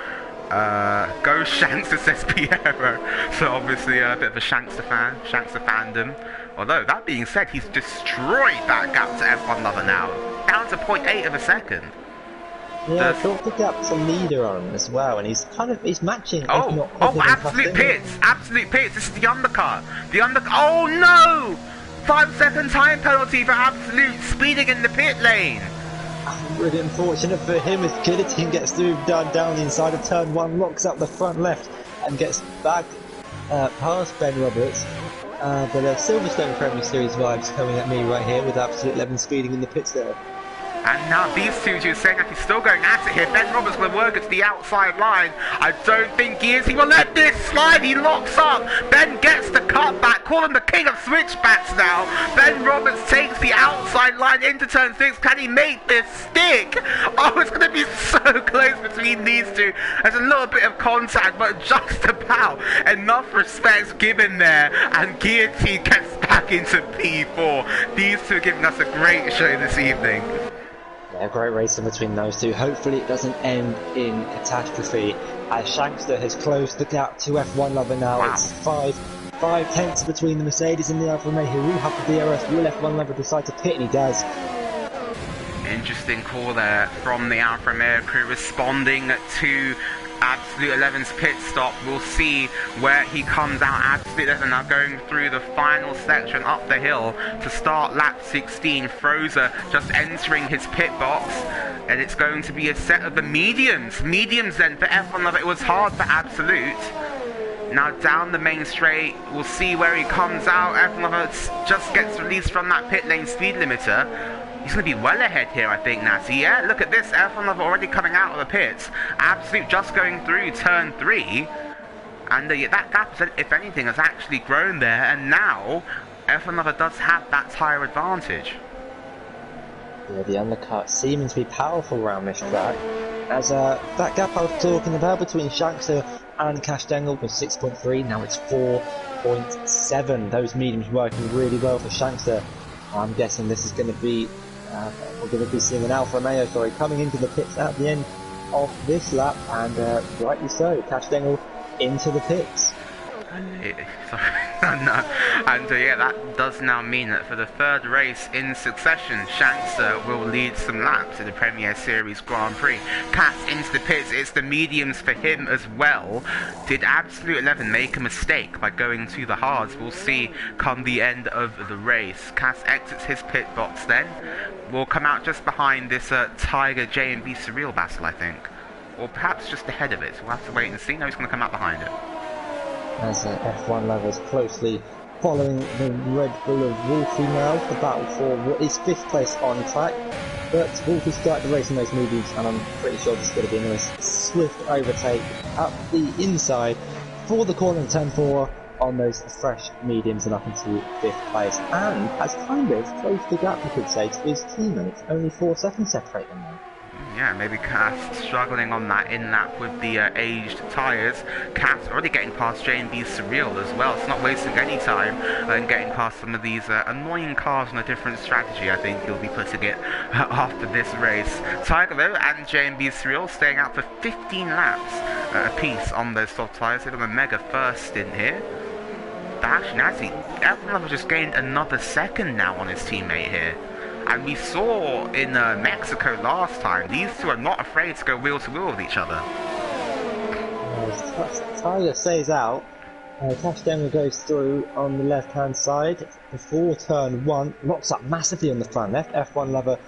Go Shankster, says Piero. So obviously a bit of a Shankster fandom. Although, that being said, he's destroyed that gap to F1 Lover now. Down to 0.8 of a second. Yeah, I thought the gap's a leader on him as well, and he's matching, if not absolute pits, this is the undercut. Oh no! 5 second time penalty for absolute speeding in the pit lane. Really unfortunate for him as Guillotine gets through down the inside of turn 1, locks up the front left, and gets back past Ben Roberts. But Silverstone Premier Series vibes coming at me right here with Absolute 11 speeding in the pits there. And now these two, you're saying that he's still going at it here. Ben Roberts will work it to the outside line. I don't think he is. He will let this slide. He locks up. Ben gets the cutback. Call him the king of switchbacks now. Ben Roberts takes the outside line into turn 6. Can he make this stick? Oh, it's going to be so close between these two. There's a little bit of contact, but just about enough respect given there. And Guillotine gets back into P4. These two are giving us a great show this evening. Yeah, great racing between those two. Hopefully it doesn't end in catastrophe, as Shankster has closed the gap to F1 Lover now. Wow. It's 5 tenths between the Mercedes and the Alfa Romeo, who will have the DRS. Will F1 Lover decide to pit? And he does. Interesting call there from the Alfa Romeo crew, responding to Absolute 11's pit stop. We'll see where he comes out. Absolute 11 now going through the final section up the hill to start lap 16. Frozer just entering his pit box, and it's going to be a set of the mediums. Mediums then for F1 Lover. It was hard for Absolute. Now down the main straight, we'll see where he comes out. F1 Lover just gets released from that pit lane speed limiter. He's going to be well ahead here, I think, Natty. Yeah, look at this. F1 Lover already coming out of the pits. Absolute just going through turn 3. And yeah, that gap, if anything, has actually grown there. And now, F1 Lover does have that tyre advantage. Yeah, the undercut seeming to be powerful around this track. As that gap I was talking about between Shankster and Cash Dangle was 6.3. Now it's 4.7. Those mediums working really well for Shankster. I'm guessing this is going to be we're going to be seeing an Alfa Romeo, coming into the pits at the end of this lap, and rightly so, Cash Dangle into the pits. Yeah, that does now mean that for the 3rd race in succession, Shankster will lead some laps in the Premier Series Grand Prix. Cass into the pits, it's the mediums for him as well. Did Absolute 11 make a mistake by going to the hards? We'll see come the end of the race. Cass exits his pit box then. Will come out just behind this Tiger J&B Surreal battle, I think. Or perhaps just ahead of it. We'll have to wait and see. No, he's going to come out behind it. As F1 Lovers closely following the Red Bull of Wolfie now, the battle for what is 5th place on track. But Wolfie started the race in those mediums, and I'm pretty sure this is going to be a nice swift overtake up the inside for the corner in turn 4 on those fresh mediums and up into 5th place. And has kind of closed the gap, you could say, to his teammates. Only 4 seconds separate them now. Yeah, maybe Cass struggling on that in-lap with the aged tyres. Cass already getting past J&B Surreal as well. It's not wasting any time in getting past some of these annoying cars on a different strategy. I think he'll be putting it after this race. Tiger though and J&B Surreal staying out for 15 laps apiece on those soft tyres. They've got a mega first in here. But actually, Nancy, F1 just gained another second now on his teammate here. And we saw in Mexico last time, these two are not afraid to go wheel to wheel with each other. Tiger stays out. Cash Dangle goes through on the left hand side before turn 1. Locks up massively on the front left. F1 Lover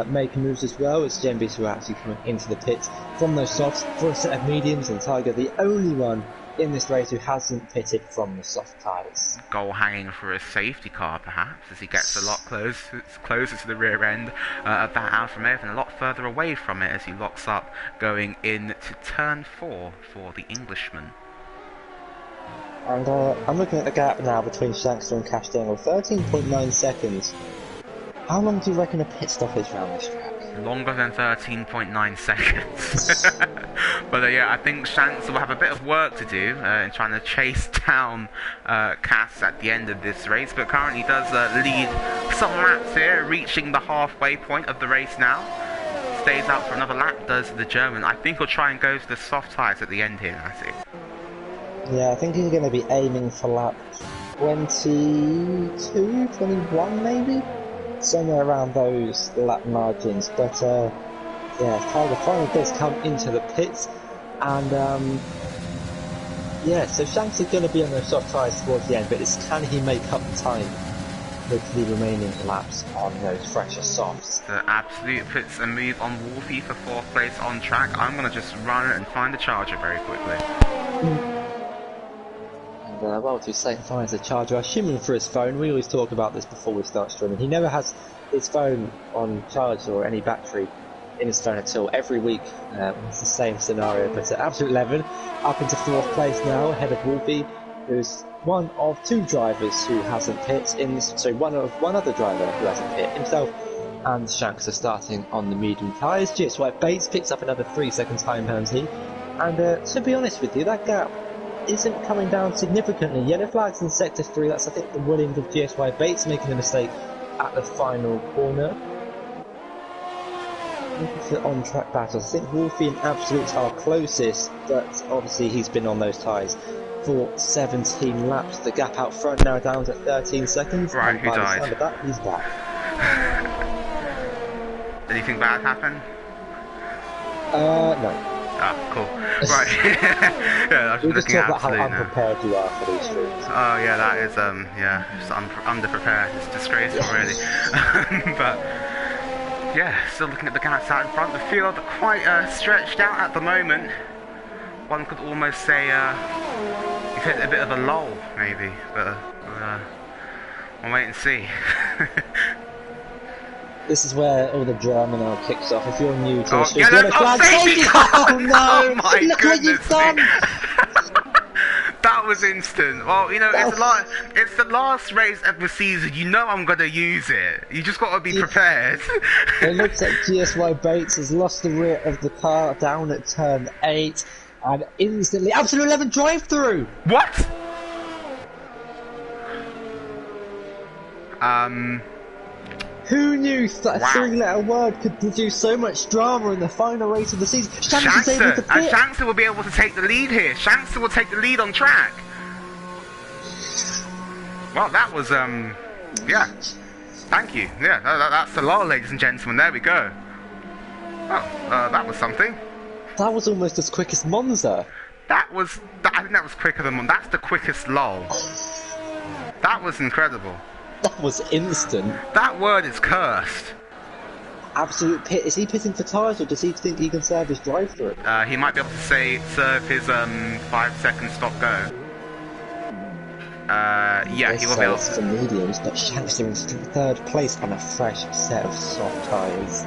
making moves as well, as JMB are actually coming into the pits from those softs for a set of mediums, and Tiger the only one in this race who hasn't pitted from the soft tyres. Goal hanging for a safety car, perhaps, as he gets a lot closer to the rear end of that Alfa Romeo and a lot further away from it as he locks up going into turn 4 for the Englishman. And I'm looking at the gap now between Shankster and Castangle, 13.9 seconds. How long do you reckon a pit stop is around this track? Longer than 13.9 seconds. But yeah, I think Shanks will have a bit of work to do in trying to chase down Cass at the end of this race, but currently does lead some laps here, reaching the halfway point of the race now. Stays out for another lap, does the German. I think he'll try and go to the soft tyres at the end here, I see. Yeah, I think he's going to be aiming for lap 22, 21 maybe? Somewhere around those lap margins, but yeah, Tiger finally does come into the pits, and yeah, so Shanks is going to be on those soft tyres towards the end, but it's can he make up time with the remaining laps on those fresher softs? The Absolute puts a move on Wolfie for 4th place on track. I'm going to just run it and find the charger very quickly. Well, to say finds the charger, assuming for his phone. We always talk about this before we start streaming. He never has his phone on charge or any battery in his phone at all. Every week it's the same scenario. But Absolute 11 up into 4th place now, ahead of Wolfie, who's one of 2 drivers who hasn't pit in this. So one other driver who hasn't pit, himself and Shanks are starting on the medium tyres. GSY Bates picks up another 3 seconds time penalty, and to be honest with you, that gap isn't coming down significantly. Yellow flags in sector 3, that's I think the winning of GSY Bates making a mistake at the final corner. Looking for on-track battles, I think Wolfie and Absolute are closest, but obviously he's been on those tyres for 17 laps. The gap out front now down to 13 seconds. Right, who died? By the sound of that, he's back. Anything bad happen? No. Ah, cool. Right. Yeah, I was we just looking talk about how now. unprepared you are for these streams. Oh yeah, that is yeah, just underprepared. It's disgraceful, really. But yeah, still looking at the gaps out in front. The field quite stretched out at the moment. One could almost say we've hit a bit of a lull, maybe. But we'll wait and see. This is where all the drama now kicks off. If you're new to the stream, safety car! Oh no! Oh my Look goodness what you've done! That was instant. Well, you know, it's the last race of the season. You know I'm gonna use it. You just gotta be prepared. It looks like GSY Bates has lost the rear of the car down at turn 8, and instantly Absolute 11 drive through. What? Who knew that a 3-letter word could produce so much drama in the final race of the season? Shankster will be able to take the lead here. Shankster will take the lead on track. Well, that was, yeah. Thank you. Yeah, that's the law, ladies and gentlemen. There we go. Oh, that was something. That was almost as quick as Monza. I think that was quicker than Monza. That's the quickest lull. That was incredible. That was instant. That word is cursed. Absolute pit. Is he pitting for tyres, or does he think he can serve his drive-through? He might be able to serve his 5-second stop go. Yeah, he will be able to. For mediums, but Shankster in 3rd place on a fresh set of soft tyres.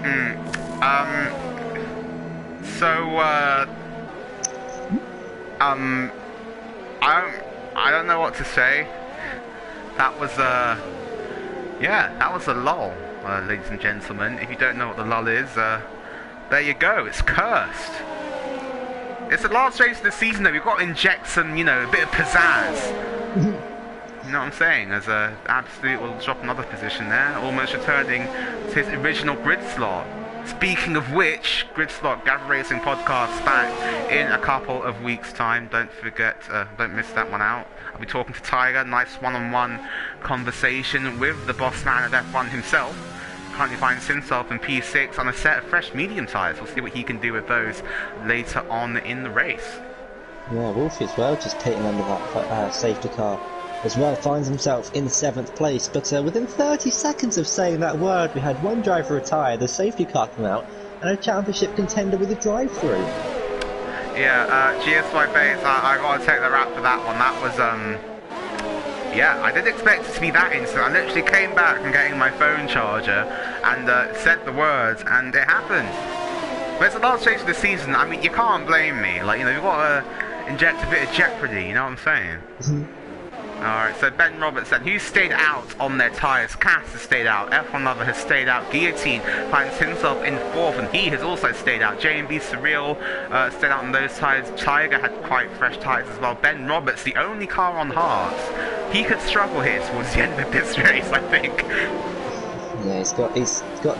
I don't know what to say. That was yeah, that was a lull, ladies and gentlemen. If you don't know what the lull is, there you go. It's cursed. It's the last race of the season, though. We've got to inject some, you know, a bit of pizzazz. You know what I'm saying? As Absolute will drop another position there, almost returning to his original grid slot. Speaking of which, grid slot Gavra Racing podcast back in a couple of weeks' time. Don't forget, don't miss that one out. I'll be talking to Tiger, nice one-on-one conversation with the boss man of F1 himself. Currently finds himself in P6 on a set of fresh medium tyres. We'll see what he can do with those later on in the race. Yeah, Wolfie as well, just pitting under that safety car as well, finds himself in 7th place, but within 30 seconds of saying that word, we had one driver retire, the safety car come out, and a championship contender with a drive-through. Yeah, GSY Bates, I gotta take the rap for that one. That was, yeah, I didn't expect it to be that instant. I literally came back from getting my phone charger and said the words, and it happened. But it's the last race of the season. I mean, you can't blame me. Like, you know, you've got to inject a bit of jeopardy, you know what I'm saying? Alright, so Ben Roberts then, who stayed out on their tyres? Cass has stayed out, F1 Lover has stayed out, Guillotine finds himself in 4th and he has also stayed out, J&B Surreal stayed out on those tyres, Tiger had quite fresh tyres as well, Ben Roberts, the only car on hards, he could struggle here towards the end of this race, I think. Yeah, he's got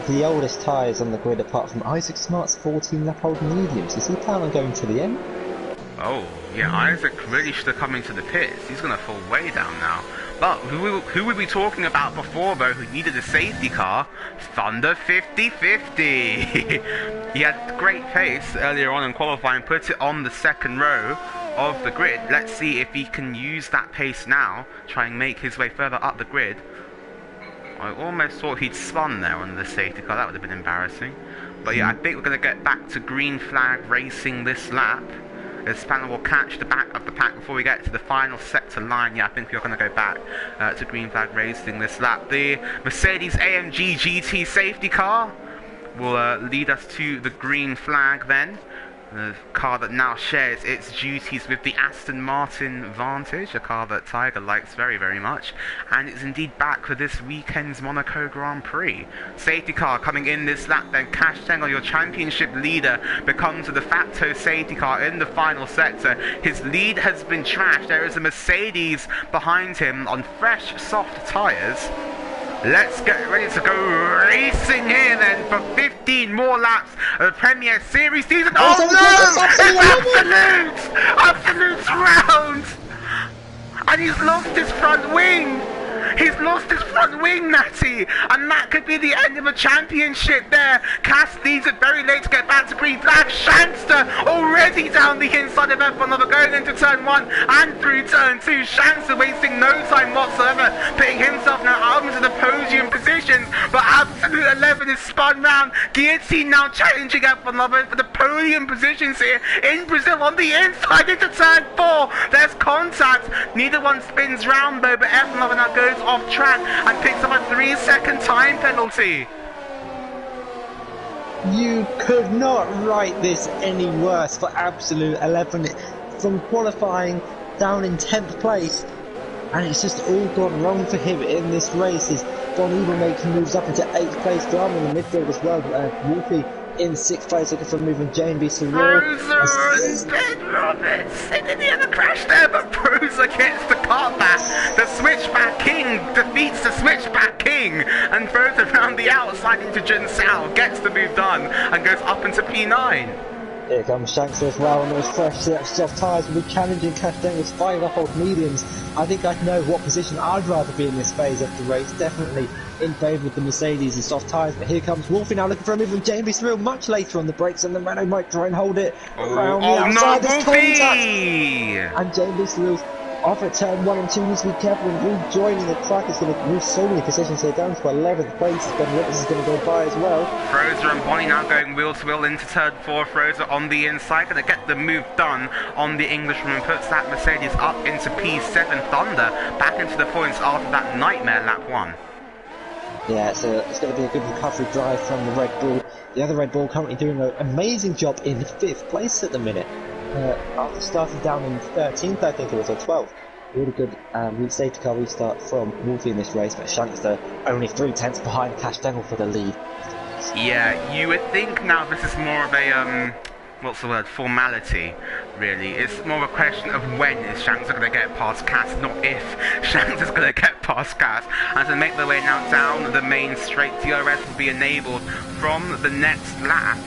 the oldest tyres on the grid apart from Isaac Smart's 14-lap-old mediums. Does he plan on going to the end? Oh, yeah, Isaac really should have come into the pits. He's going to fall way down now. But who were we talking about before, though, who needed a safety car? Thunder 50-50. He had great pace earlier on in qualifying, put it on the second row of the grid. Let's see if he can use that pace now, try and make his way further up the grid. I almost thought he'd spun there on the safety car. That would have been embarrassing. But yeah, I think we're going to get back to green flag racing this lap. As Spanner will catch the back of the pack before we get to the final sector line. Yeah, I think we're going to go back to green flag racing this lap. The Mercedes AMG GT safety car will lead us to the green flag then. The car that now shares its duties with the Aston Martin Vantage, a car that Tiger likes very, very much, and it's indeed back for this weekend's Monaco Grand Prix. Safety car coming in this lap then, Cash Stengel, your championship leader, becomes a de facto safety car in the final sector. His lead has been trashed. There is a Mercedes behind him on fresh, soft tyres. Let's get ready to go racing here then for 15 more laps of the Premier Series season. Oh no! It's absolute round! And he's lost his front wing! He's lost his front wing, Natty! And that could be the end of a championship there. Cass leaves it very late to get back to green flag. Shankster already down the inside of F1 Lover, going into turn 1 and through turn 2. Shankster wasting no time whatsoever, putting himself now out into the podium position. But Absolute 11 is spun round. Guillotine now challenging F1 Lover for the podium positions here in Brazil on the inside into turn 4. There's contact. Neither one spins round though, but F1 Lover now goes off track and picks up a 3-second time penalty. You could not write this any worse for Absolute 11. From qualifying down in 10th place, and it's just all gone wrong for him in this race. His Von Ebel making moves up into 8th place, drama in the midfield as well. Wolfie in 6th place, looking for moving J&B Surreal. Bruiser and Ben Roberts sitting near the crash there, but Bruiser gets the car back. The Switchback King defeats the Switchback King and throws around the outside into Jun Sao, gets the move done and goes up into P9. Here comes Shankster as well, and those fresh soft tyres will be challenging Cash Dengel's 5-lap-old mediums. I think I know what position I'd rather be in this phase of the race. Definitely in favour of the Mercedes and soft tyres, but here comes Wolfie now looking for a move from J&B Surreal much later on the brakes, and the Renault might try and hold it around the outside. There's contact! And J&B Surreal's off at turn 1 and 2, needs to be careful and rejoining the track. Is going to lose so many positions here, down to 11th place. Ben Roberts is going to go by as well. Frozer and Bonnie now going wheel to wheel into turn 4. Frozer on the inside, going to get the move done on the Englishman and puts that Mercedes up into P7. Thunder back into the points after that nightmare lap 1. Yeah, so it's going to be a good recovery drive from the Red Bull. The other Red Bull currently doing an amazing job in 5th place at the minute. After starting down in 13th, I think it was, or 12th. Really good safety car restart from Wolfie in this race, but Shankster only 3/10 behind Cash Dengel for the lead. Yeah, you would think now this is more of a, what's the word, formality, really. It's more of a question of when is Shankster going to get past Cass, not if Shankster's going to get past Cass. And to make their way now down the main straight, DRS will be enabled from the next lap.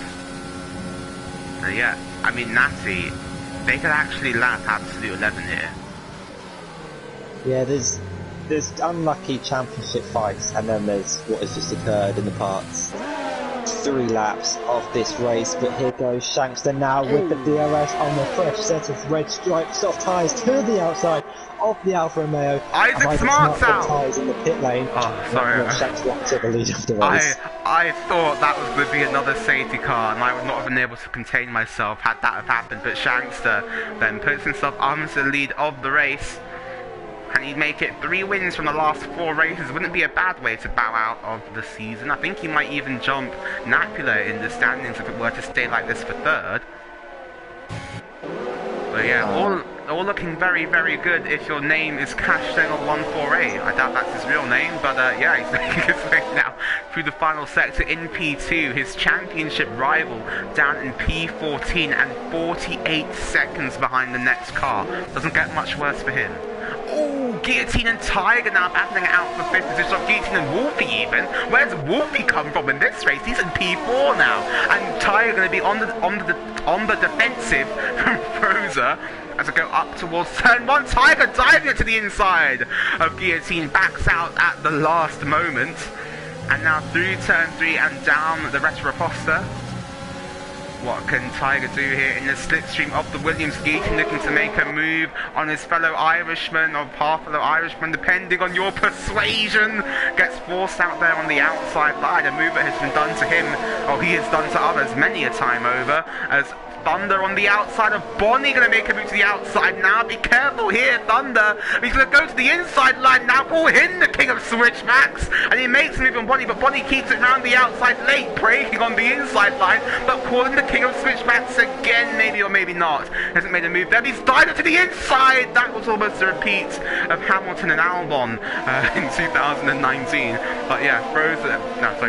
Yeah, I mean, Natty, they could actually lap Absolute 11 here. Yeah, there's unlucky championship fights, and then there's what has just occurred in the past 3 laps of this race. But here goes Shankster now with the DRS on the fresh set of red striped soft tyres to the outside of the Alfa Romeo. Isaac Smart's out. Tyres in the pit lane. Oh, sorry. Shankster took the lead of the race. I thought that was going to be another safety car, and I would not have been able to contain myself had that have happened. But Shankster then puts himself onto the lead of the race. And he'd make it 3 wins from the last 4 races. Wouldn't be a bad way to bow out of the season. I think he might even jump Napula in the standings if it were to stay like this for 3rd. But yeah, all looking very, very good if your name is Cashdale148. I doubt that's his real name, but yeah, he's making his way now through the final sector in P2. His championship rival down in P14 and 48 seconds behind the next car. Doesn't get much worse for him. Oh, Guillotine and Tiger now battling it out for 5th position. Guillotine and Wolfie even. Where's Wolfie come from in this race? He's in P4 now. And Tiger going to be on the defensive from Froza as I go up towards turn 1. Tiger diving it to the inside of Guillotine. Backs out at the last moment. And now through turn 3 and down the Retroposter. What can Tiger do here in the slipstream of the Williams? Guillotine looking to make a move on his fellow Irishman, or half fellow Irishman, depending on your persuasion. Gets forced out there on the outside line. A move that has been done to him, or he has done to others many a time over, as Thunder on the outside of Bonnie going to make a move to the outside now. Be careful here, Thunder. He's going to go to the inside line now. Oh, in the king of Switchbacks. And he makes a move on Bonnie, but Bonnie keeps it round the outside late, breaking on the inside line. But calling the king of Switchbacks again, maybe or maybe not. Hasn't made a move there. He's dived to the inside. That was almost a repeat of Hamilton and Albon in 2019. But yeah,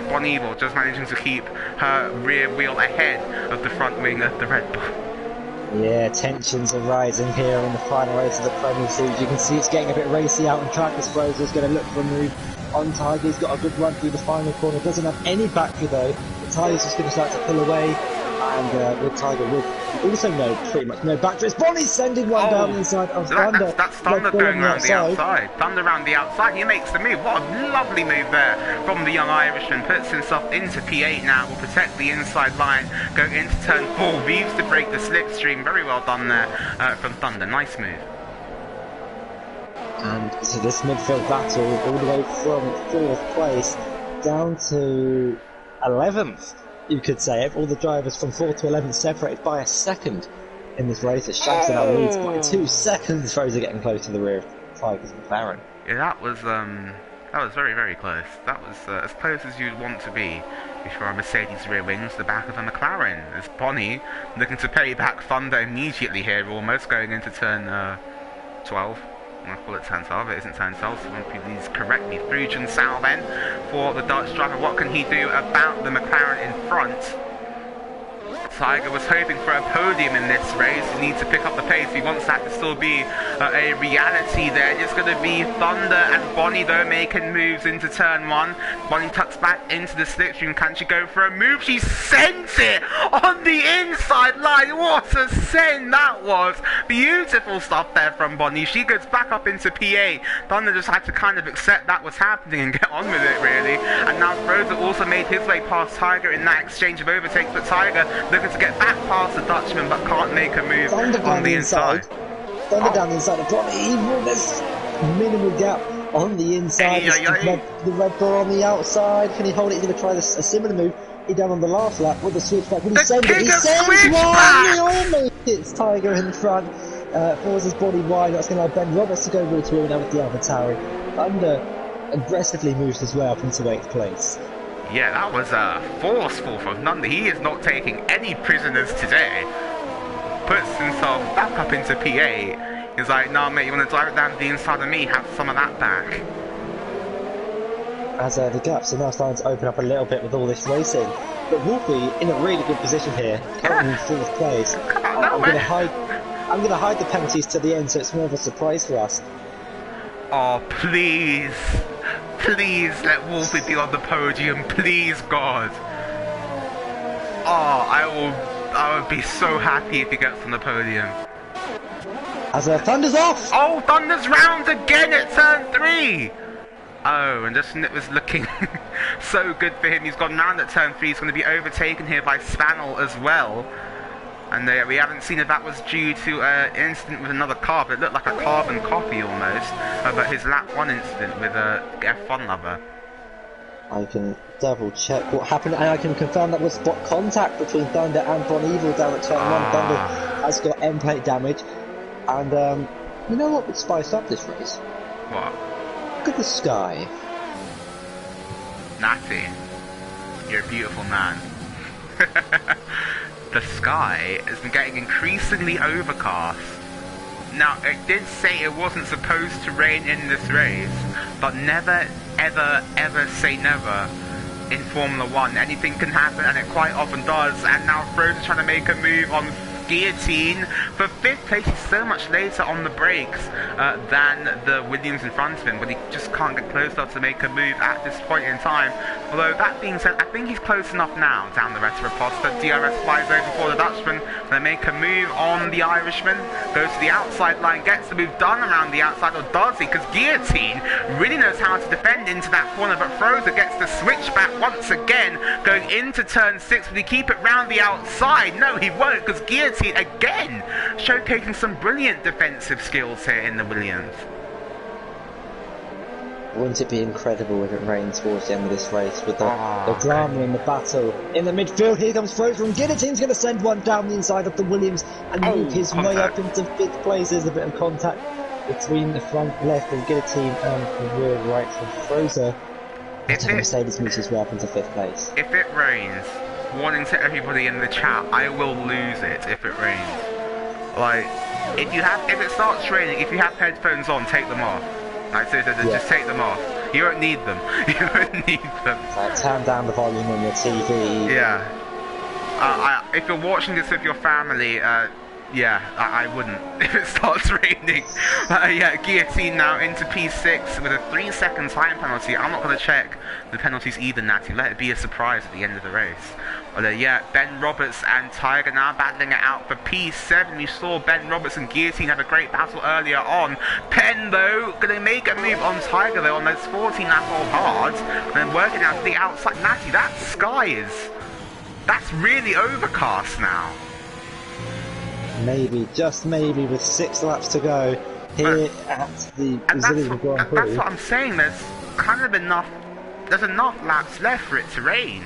Bonnie Evil just managing to keep her rear wheel ahead of the front wing of the Red Bull. Yeah, tensions are rising here in the final race of the Premier Series. You can see it's getting a bit racy out on track as Froza's going to look for a move on Tiger. He's got a good run through the final corner. Doesn't have any battery though. The Tiger's just going to start to pull away. And with Tiger with also pretty much no batteries. Bonnie's sending one down the inside of Thunder. That's Thunder going around the outside. Thunder around the outside. He makes the move. What a lovely move there from the young Irishman. Puts himself into P8 now. Will protect the inside line. Go into turn 4. Weaves to break the slipstream. Very well done there from Thunder. Nice move. And so this midfield battle all the way from 4th place down to 11th. You could say it. All the drivers from 4th to 11th separated by a second in this race. As Shankster now leads by 2 seconds. Froza getting close to the rear of Tiger's McLaren. Yeah, that was very, very close. That was as close as you'd want to be before a Mercedes rear wings the back of a McLaren. As Bonnie looking to pay back Thunder immediately here, almost going into turn 12. I call it turn 12, it isn't turn 12, so please correct me. Frujan Sal then for the Dutch driver. What can he do about the McLaren in front? Tiger was hoping for a podium in this race. He needs to pick up the pace. He wants that to still be a reality there. It's going to be Thunder and Bonnie though making moves into turn 1. Bonnie tucks back into the slipstream. Can she go for a move? She sends it on the inside line. What a send that was. Beautiful stuff there from Bonnie. She goes back up into P8. Thunder just had to kind of accept that was happening and get on with it really. And now Froza also made his way past Tiger in that exchange of overtakes, but Tiger looking to get back past the Dutchman but can't make a move on the inside. Thunder down the inside of Bonnie. There's minimal gap on the inside. The Red Bull on the outside. Can he hold it? He's going to try a similar move. He done on the last lap with the switchback. Will he send it? He sends one! He almost hits Tiger in front. Forces Bonnie wide. That's going to allow Ben Roberts to go over to now with the AlphaTauri. Thunder aggressively moves his way up into 8th place. Yeah, that was forceful from Thunder. He is not taking any prisoners today. Puts himself back up into P8. He's like, nah mate, you want to drive it down to the inside of me? Have some of that back. As the gaps are now starting to open up a little bit with all this racing. But Wolfie in a really good position here, currently in 4th place. I'm going to hide the penalties to the end so it's more of a surprise for us. Oh, please. Please let Wolfie be on the podium. Please, God. Oh, I would be so happy if he gets on the podium. As Thunder's off! Oh, Thunder's round again at turn 3! Oh, and just it was looking so good for him. He's gone round at turn 3. He's going to be overtaken here by Spannel as well. And we haven't seen if that was due to an incident with another car, but it looked like a carbon copy almost. But his lap 1 incident with a F1 lover. I can double check what happened, and I can confirm that was spot contact between Thunder and Bon Evil down at turn 1. Thunder has got end plate damage, and you know what would spice up this race? What? Look at the sky. Natty, you're a beautiful man. The sky has been getting increasingly overcast. Now, it did say it wasn't supposed to rain in this race, but never, ever, ever say never in Formula 1. Anything can happen, and it quite often does. And now Frozen's trying to make a move on Guillotine for 5th place. He's so much later on the brakes than the Williams in front of him, but he just can't get close enough to make a move at this point in time. Although that being said, I think he's close enough now down the Retroposta. DRS flies over for the Dutchman. They make a move on the Irishman, goes to the outside line, gets the move done around the outside, or does he? Because Guillotine really knows how to defend into that corner, but Frozen gets the switch back once again, going into turn 6. Will he keep it round the outside? No, he won't, because Guillotine again showcasing some brilliant defensive skills here in the Williams. Wouldn't it be incredible if it rained towards the end of this race with the drama and the battle in the midfield? Here comes Frozen. Guillotine's going to send one down the inside of the Williams and move his way up into 5th place. There's a bit of contact between the front left of Guillotine and the rear right of Frozen. Mercedes moves his way up into 5th place. If it rains, warning to everybody in the chat, I will lose it if it rains. Like, if it starts raining, if you have headphones on, take them off. Like, so just take them off. You won't need them. You won't need them. Turn down the volume on your TV. Yeah. If you're watching this with your family, yeah, I wouldn't if it starts raining. Yeah, Guillotine now into P6 with a 3-second time penalty. I'm not going to check the penalties either, Natty. Let it be a surprise at the end of the race. Although, yeah, Ben Roberts and Tiger now battling it out for P7. We saw Ben Roberts and Guillotine have a great battle earlier on. Penn, though, going to make a move on Tiger, though, on those 14 lap old hards. And then working out to the outside. Natty, that sky that's really overcast now. Maybe, just maybe, with 6 laps to go here at the Brazilian Grand Prix. That's what I'm saying. There's kind of enough laps left for it to rain.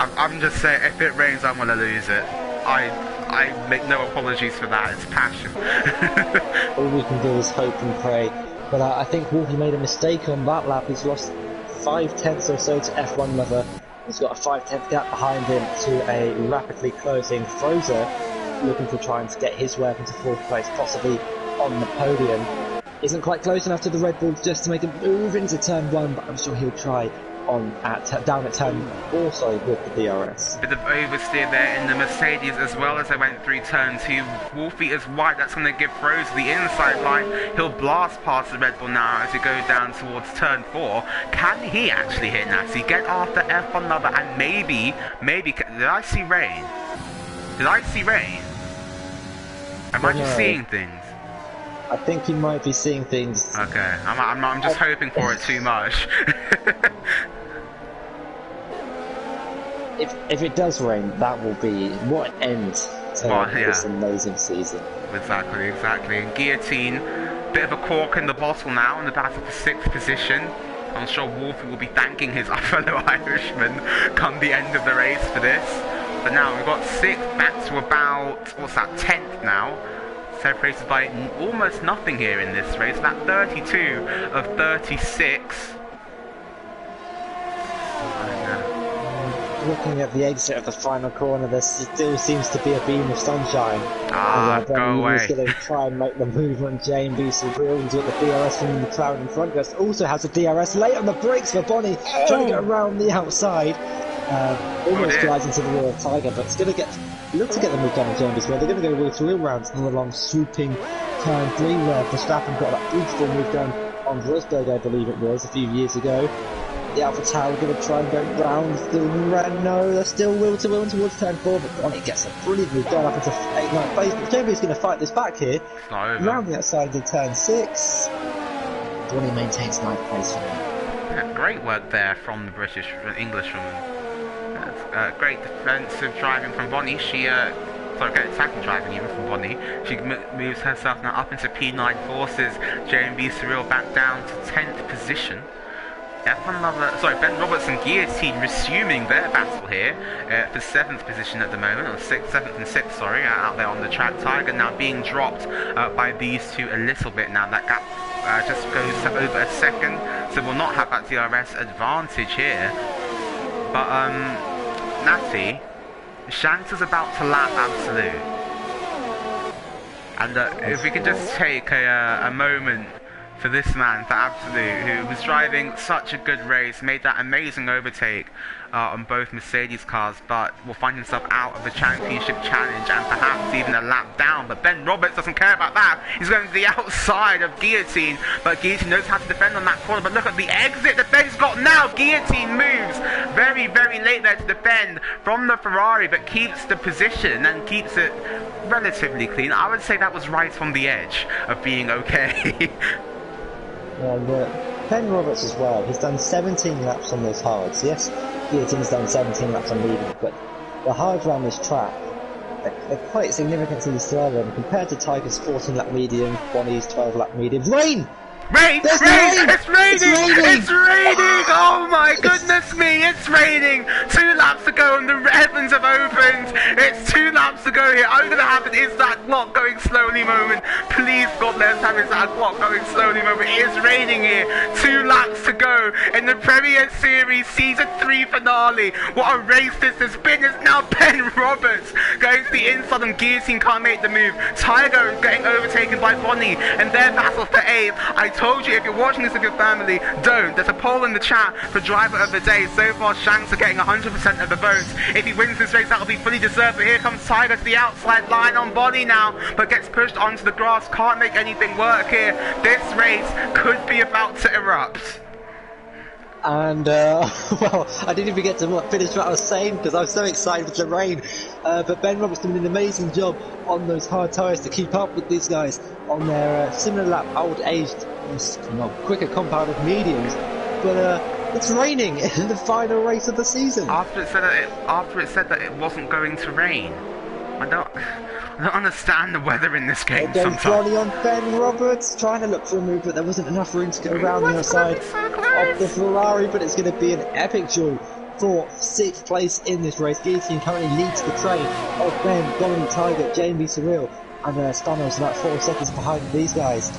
I'm just saying, if it rains, I'm gonna lose it. I make no apologies for that. It's passion. All we can do is hope and pray. But I think Wolfie made a mistake on that lap. He's lost 5/10 or so to F1 Lover. He's got a 5/10 gap behind him to a rapidly closing Frozer, looking to try and get his way up into 4th place, possibly on the podium. Isn't quite close enough to the Red Bull just to make a move into turn 1, but I'm sure he'll try down at turn 4, sorry, with the DRS. Bit of oversteer there in the Mercedes as well as they went through turn 2. Wolfie is white, that's going to give Froze the inside line. He'll blast past the Red Bull now as he goes down towards turn 4. Can he actually hit Natty, get after F1 Lover, and maybe, did I see rain? Did I see rain? Am I just seeing things? I think you might be seeing things. Okay, I'm just hoping for it too much. If it does rain, that will be what an end to this amazing season. Exactly. And Guillotine, bit of a cork in the bottle now in the battle for 6th position. I'm sure Wolfie will be thanking his fellow Irishman come the end of the race for this. But now we've got 6th back to about, 10th now. Separated by almost nothing here in this race, about 32 of 36. Looking at the exit of the final corner, there still seems to be a beam of sunshine. Go away. He's going to try and make the move on JMB Surreal and get the DRS from the cloud in front of us. Also has a DRS late on the brakes for Bonnie, trying to get around the outside. Almost glides into the rear of Tiger, but it's going to look to get the move done on JMB as well. They're going to go wheel-to-wheel rounds and along swooping turn 3 where Verstappen got that beautiful move done on Rosberg, I believe it was, a few years ago. The Alpha Tower going to try and go round, still red, no, they're still wheel-to-wheel towards turn 4, but Bonnie gets a brilliant move done up into 8-9 place, but JMB's going to fight this back here, round the outside of turn 6. Bonnie maintains 9th place for now. Yeah, great work there from the Englishwoman. Great defensive driving from Bonnie. Great attacking driving even from Bonnie. She moves herself now up into P9, forces JMB Surreal back down to 10th position. Ben Roberts and Guillotine resuming their battle here for 7th position at the moment, or 7th and 6th, sorry, out there on the track. Tiger now being dropped by these two a little bit now. That gap just goes to over a second, so we'll not have that DRS advantage here. But, Natty, Shanks is about to lap Absolute. And if we could just take a moment for this man, for Absolute, who was driving such a good race, made that amazing overtake on both Mercedes cars, but will find himself out of the championship challenge and perhaps even a lap down. But Ben Roberts doesn't care about that. He's going to the outside of Guillotine, but Guillotine knows how to defend on that corner. But look at the exit that Ben's got now. Guillotine moves very, very late there to defend from the Ferrari, but keeps the position and keeps it relatively clean. I would say that was right on the edge of being okay. And Ben Roberts as well, he's done 17 laps on those hards. Yes, Guillotine's done 17 laps on medium, but the hards around this track, they're quite significantly slower. And compared to Tiger's 14 lap medium, Bonnie's 12 lap medium. Rain! Rain! There's Rain! rain! It's raining! It's raining! It's raining! Oh my goodness me! It's raining! 2 laps to go and the heavens have opened! It's 2 laps to go here. I'm gonna have an is that clock going slowly moment. Please God, let's have is that clock going slowly moment. It is raining here. 2 laps to go in the Premier Series Season 3 finale. What a race this has been. It's now Ben Roberts going to the inside and Guillotine can't make the move. Tiger is getting overtaken by Bonnie and their battle for 8th. I told you, if you're watching this with your family, don't. There's a poll in the chat for driver of the day. So far, Shanks are getting 100% of the votes. If he wins this race, that'll be fully deserved. But here comes Tiger to the outside line on Bonnie now, but gets pushed onto the grass. Can't make anything work here. This race could be about to erupt. And, well, I didn't even get to finish what I was saying because I was so excited with the rain. But Ben Roberts doing an amazing job on those hard tyres to keep up with these guys on their similar lap, old-aged, quicker compound of mediums. But it's raining in the final race of the season. After it said that it wasn't going to rain. I don't understand the weather in this game sometimes. Johnny on Ben Roberts, trying to look for a move, but there wasn't enough room to go around the outside of the Ferrari, but it's going to be an epic duel for 6th place in this race. Guillotine currently leads the train of Ben, Dominic Tiger, JMB Surreal, and Stano's about 4 seconds behind these guys.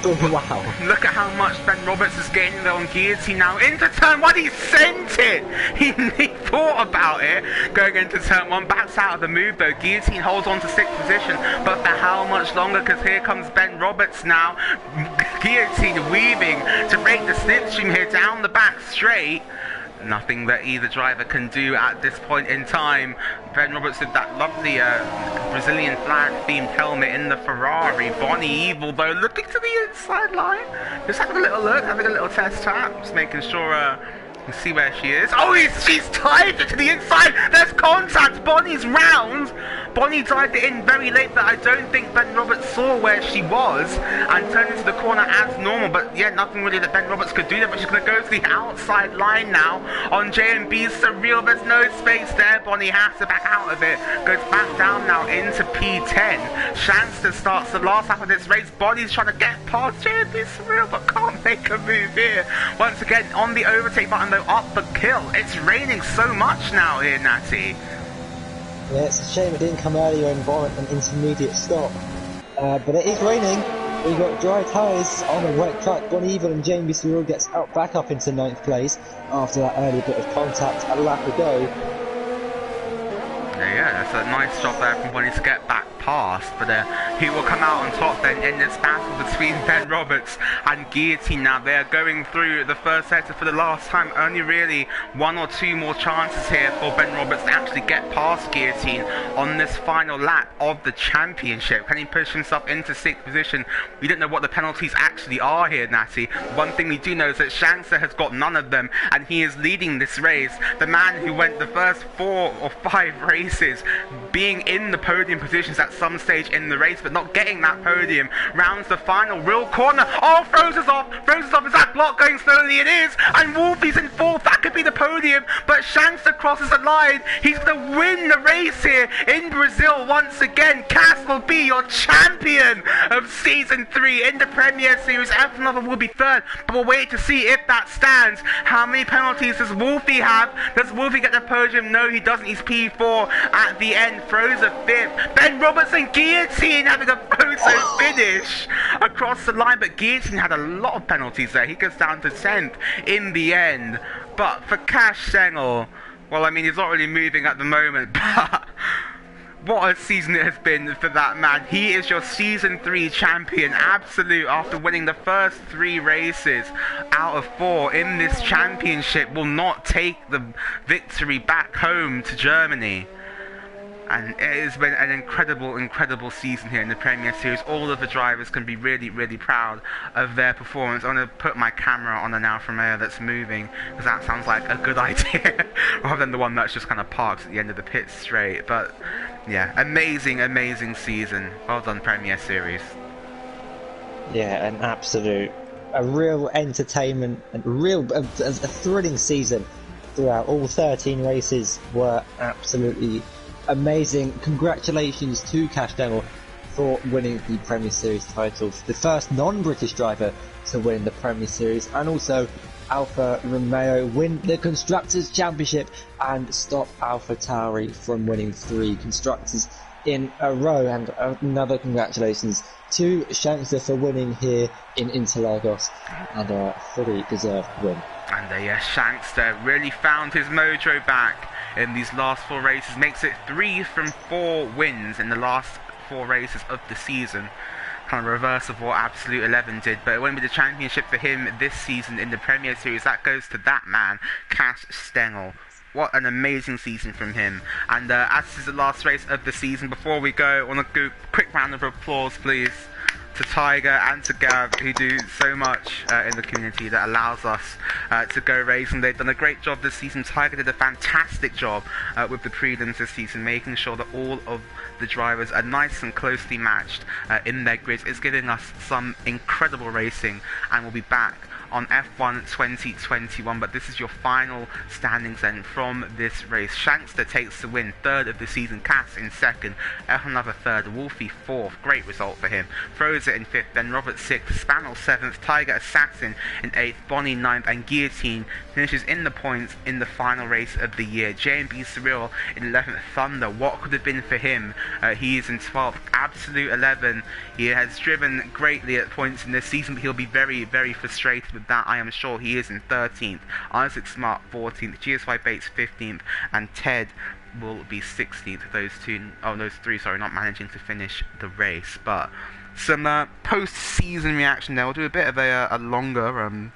Wow. Look at how much Ben Roberts is gaining there on Guillotine now. Into turn 1, he sent it! He thought about it. Going into turn 1, backs out of the move though. Guillotine holds on to 6th position, but for how much longer? Because here comes Ben Roberts now. Guillotine weaving to break the slipstream here down the back straight. Nothing that either driver can do at this point in time. Ben Roberts with that lovely Brazilian flag themed helmet in the Ferrari. Bonnie Evil though looking to the inside line. Just having a little look, having a little test tap. Just making sure you can see where she is. Oh, she's tied it to the inside. There's contact. Bonnie's round. Bonnie dived it in very late, but I don't think Ben Roberts saw where she was and turned into the corner as normal. But yeah, nothing really that Ben Roberts could do there. But she's going to go to the outside line now on JMB Surreal. There's no space there. Bonnie has to back out of it. Goes back down now into P10. Shanster starts the last lap of this race. Bonnie's trying to get past JMB Surreal, but can't make a move here. Once again, on the overtake button though, up the kill. It's raining so much now here, Natty. Yeah, it's a shame it didn't come earlier and warrant an intermediate stop. But it is raining. We've got dry tyres on a wet track. Bonnie Evil and JMB Surreal gets back up into 9th place after that early bit of contact a lap ago. Yeah, that's a nice job there from Bonnie to get back past, but he will come out on top then in this battle between Ben Roberts and Guillotine. Now they are going through the first sector for the last time. Only really 1 or 2 more chances here for Ben Roberts to actually get past Guillotine on this final lap of the championship. Can he push himself into 6th position? We don't know what the penalties actually are here, Natty. One thing we do know is that Shanser has got none of them, and he is leading this race. The man who went the first 4 or 5 races being in the podium positions at some stage in the race, but not getting that podium, rounds the final real corner. Oh, Froze is off. Is that block going slowly? It is. And Wolfie's in 4th. That could be the podium, but Shankster crosses the line. He's going to win the race here in Brazil once again. Cass will be your champion of Season 3 in the Premier Series. F1 Lover will be third, but we'll wait to see if that stands. How many penalties does Wolfie have? Does Wolfie get the podium? No, he doesn't. He's P4 at the end, throws a fifth. Ben Robertson Guillotine having a photo finish across the line, but Guillotine had a lot of penalties there. He goes down to 10th in the end. But for Cash Stengel, well, I mean, he's not really moving at the moment, but what a season it has been for that man. He is your Season 3 champion, absolute, after winning the first 3 races out of 4 in this championship. Will not take the victory back home to Germany. And it has been an incredible season here in the Premier Series. All of the drivers can be really proud of their performance. I'm going to put my camera on an Alfa Romeo that's moving, because that sounds like a good idea, rather than the one that's just kind of parked at the end of the pit straight. But yeah, amazing season. Well done, Premier Series. Yeah, a real entertainment, and a thrilling season throughout. All 13 races were absolutely amazing. Congratulations to Cash Stengel for winning the Premier Series title, the first non-British driver to win the Premier Series, and also Alfa Romeo win the Constructors' Championship and stop AlphaTauri from winning 3 Constructors in a row. And another congratulations to Shankster for winning here in Interlagos, and a fully deserved win. And yes, Shankster really found his mojo back in these last 4 races, makes it 3 from 4 wins in the last 4 races of the season. Kind of reverse of what Absolute 11 did, but it won't be the championship for him this season in the Premier Series. That goes to that man, Cash Stengel. What an amazing season from him. And as this is the last race of the season, before we go, I want to do a quick round of applause, please, to Tiger and to Gav, who do so much in the community that allows us to go racing. They've done a great job this season. Tiger did a fantastic job with the prelims this season, making sure that all of the drivers are nice and closely matched in their grids. It's giving us some incredible racing, and we'll be back on F1 2021, but this is your final standings then from this race. Shankster takes the win, 3rd of the season, Cass in 2nd, another 3rd, Wolfie 4th, great result for him, Frozer in 5th, then Robert 6th, Spannel 7th, Tiger Assassin in 8th, Bonnie 9th, and Guillotine finishes in the points in the final race of the year. J&B Cyril in 11th, Thunder, what could have been for him? He is in 12th, Absolute 11, he has driven greatly at points in this season, but he'll be very frustrated with that, I am sure. He is in 13th, Isaac Smart 14th, GSY Bates 15th, and Ted will be 16th. Those 3, sorry, not managing to finish the race. But some post-season reaction there. We'll do a bit of a longer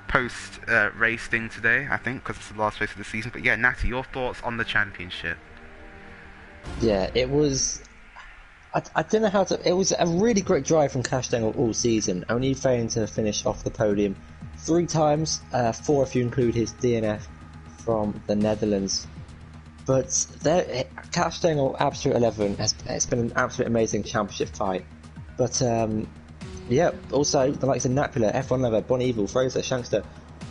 post-race thing today, I think, because it's the last race of the season. But yeah, Natty, your thoughts on the championship? Yeah, it was... I don't know how to... It was a really great drive from Cash Stengel all season, only failing to finish off the podium 3 times, 4 if you include his DNF from the Netherlands. But Cash Stengel, Absolute 11, it's been an absolute amazing championship fight. But yeah, also the likes of Napula, F1 Lover, Bon Evil, Fraser, Shankster,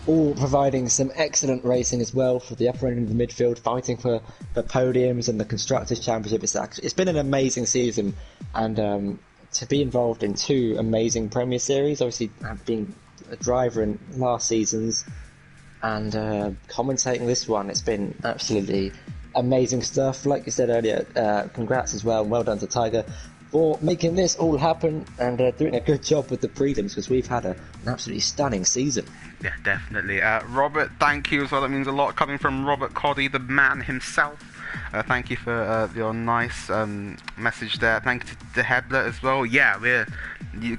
all providing some excellent racing as well for the upper end of the midfield, fighting for the podiums and the Constructors' Championship. It's been an amazing season, and to be involved in 2 amazing Premier Series, obviously being a driver in last seasons and commentating this one, it's been absolutely amazing stuff. Like you said earlier, congrats as well, and well done to Tiger for making this all happen and doing a good job with the prelims, because we've had an absolutely stunning season. Yeah, definitely. Robert, thank you as well. That means a lot coming from Robert Coddy, the man himself. Thank you for your nice message there. Thank you to De Hebler as well. Yeah,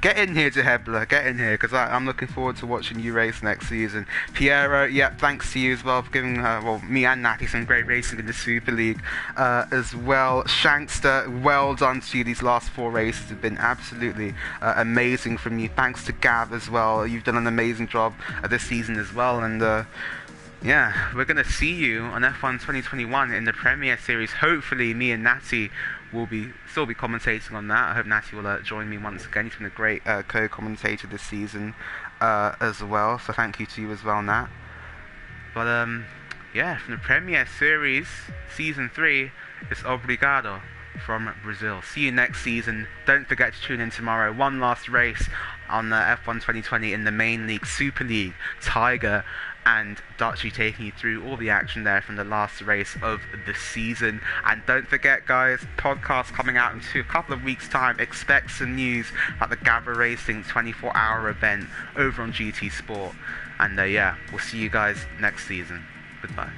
get in here, De Hebler. Get in here, because I'm looking forward to watching you race next season. Piero, yeah, thanks to you as well for giving me and Natty some great racing in the Super League as well. Shankster, well done to you. These last 4 races have been absolutely amazing from you. Thanks to Gav as well. You've done an amazing job this season as well, and yeah, we're going to see you on F1 2021 in the Premier Series. Hopefully me and Natty will still be commentating on that. I hope Natty will join me once again. He's been a great co-commentator this season as well, so thank you to you as well, Nat. But yeah, from the Premier Series Season 3, it's Obrigado from Brazil. See you next season. Don't forget to tune in tomorrow. One last race on the F1 2020 in the main league, Super League. Tiger and Dutchy taking you through all the action there from the last race of the season. And don't forget, guys, podcast coming out in a couple of weeks' time. Expect some news about the Gavra Racing 24-hour event over on GT Sport. And yeah, we'll see you guys next season. Goodbye.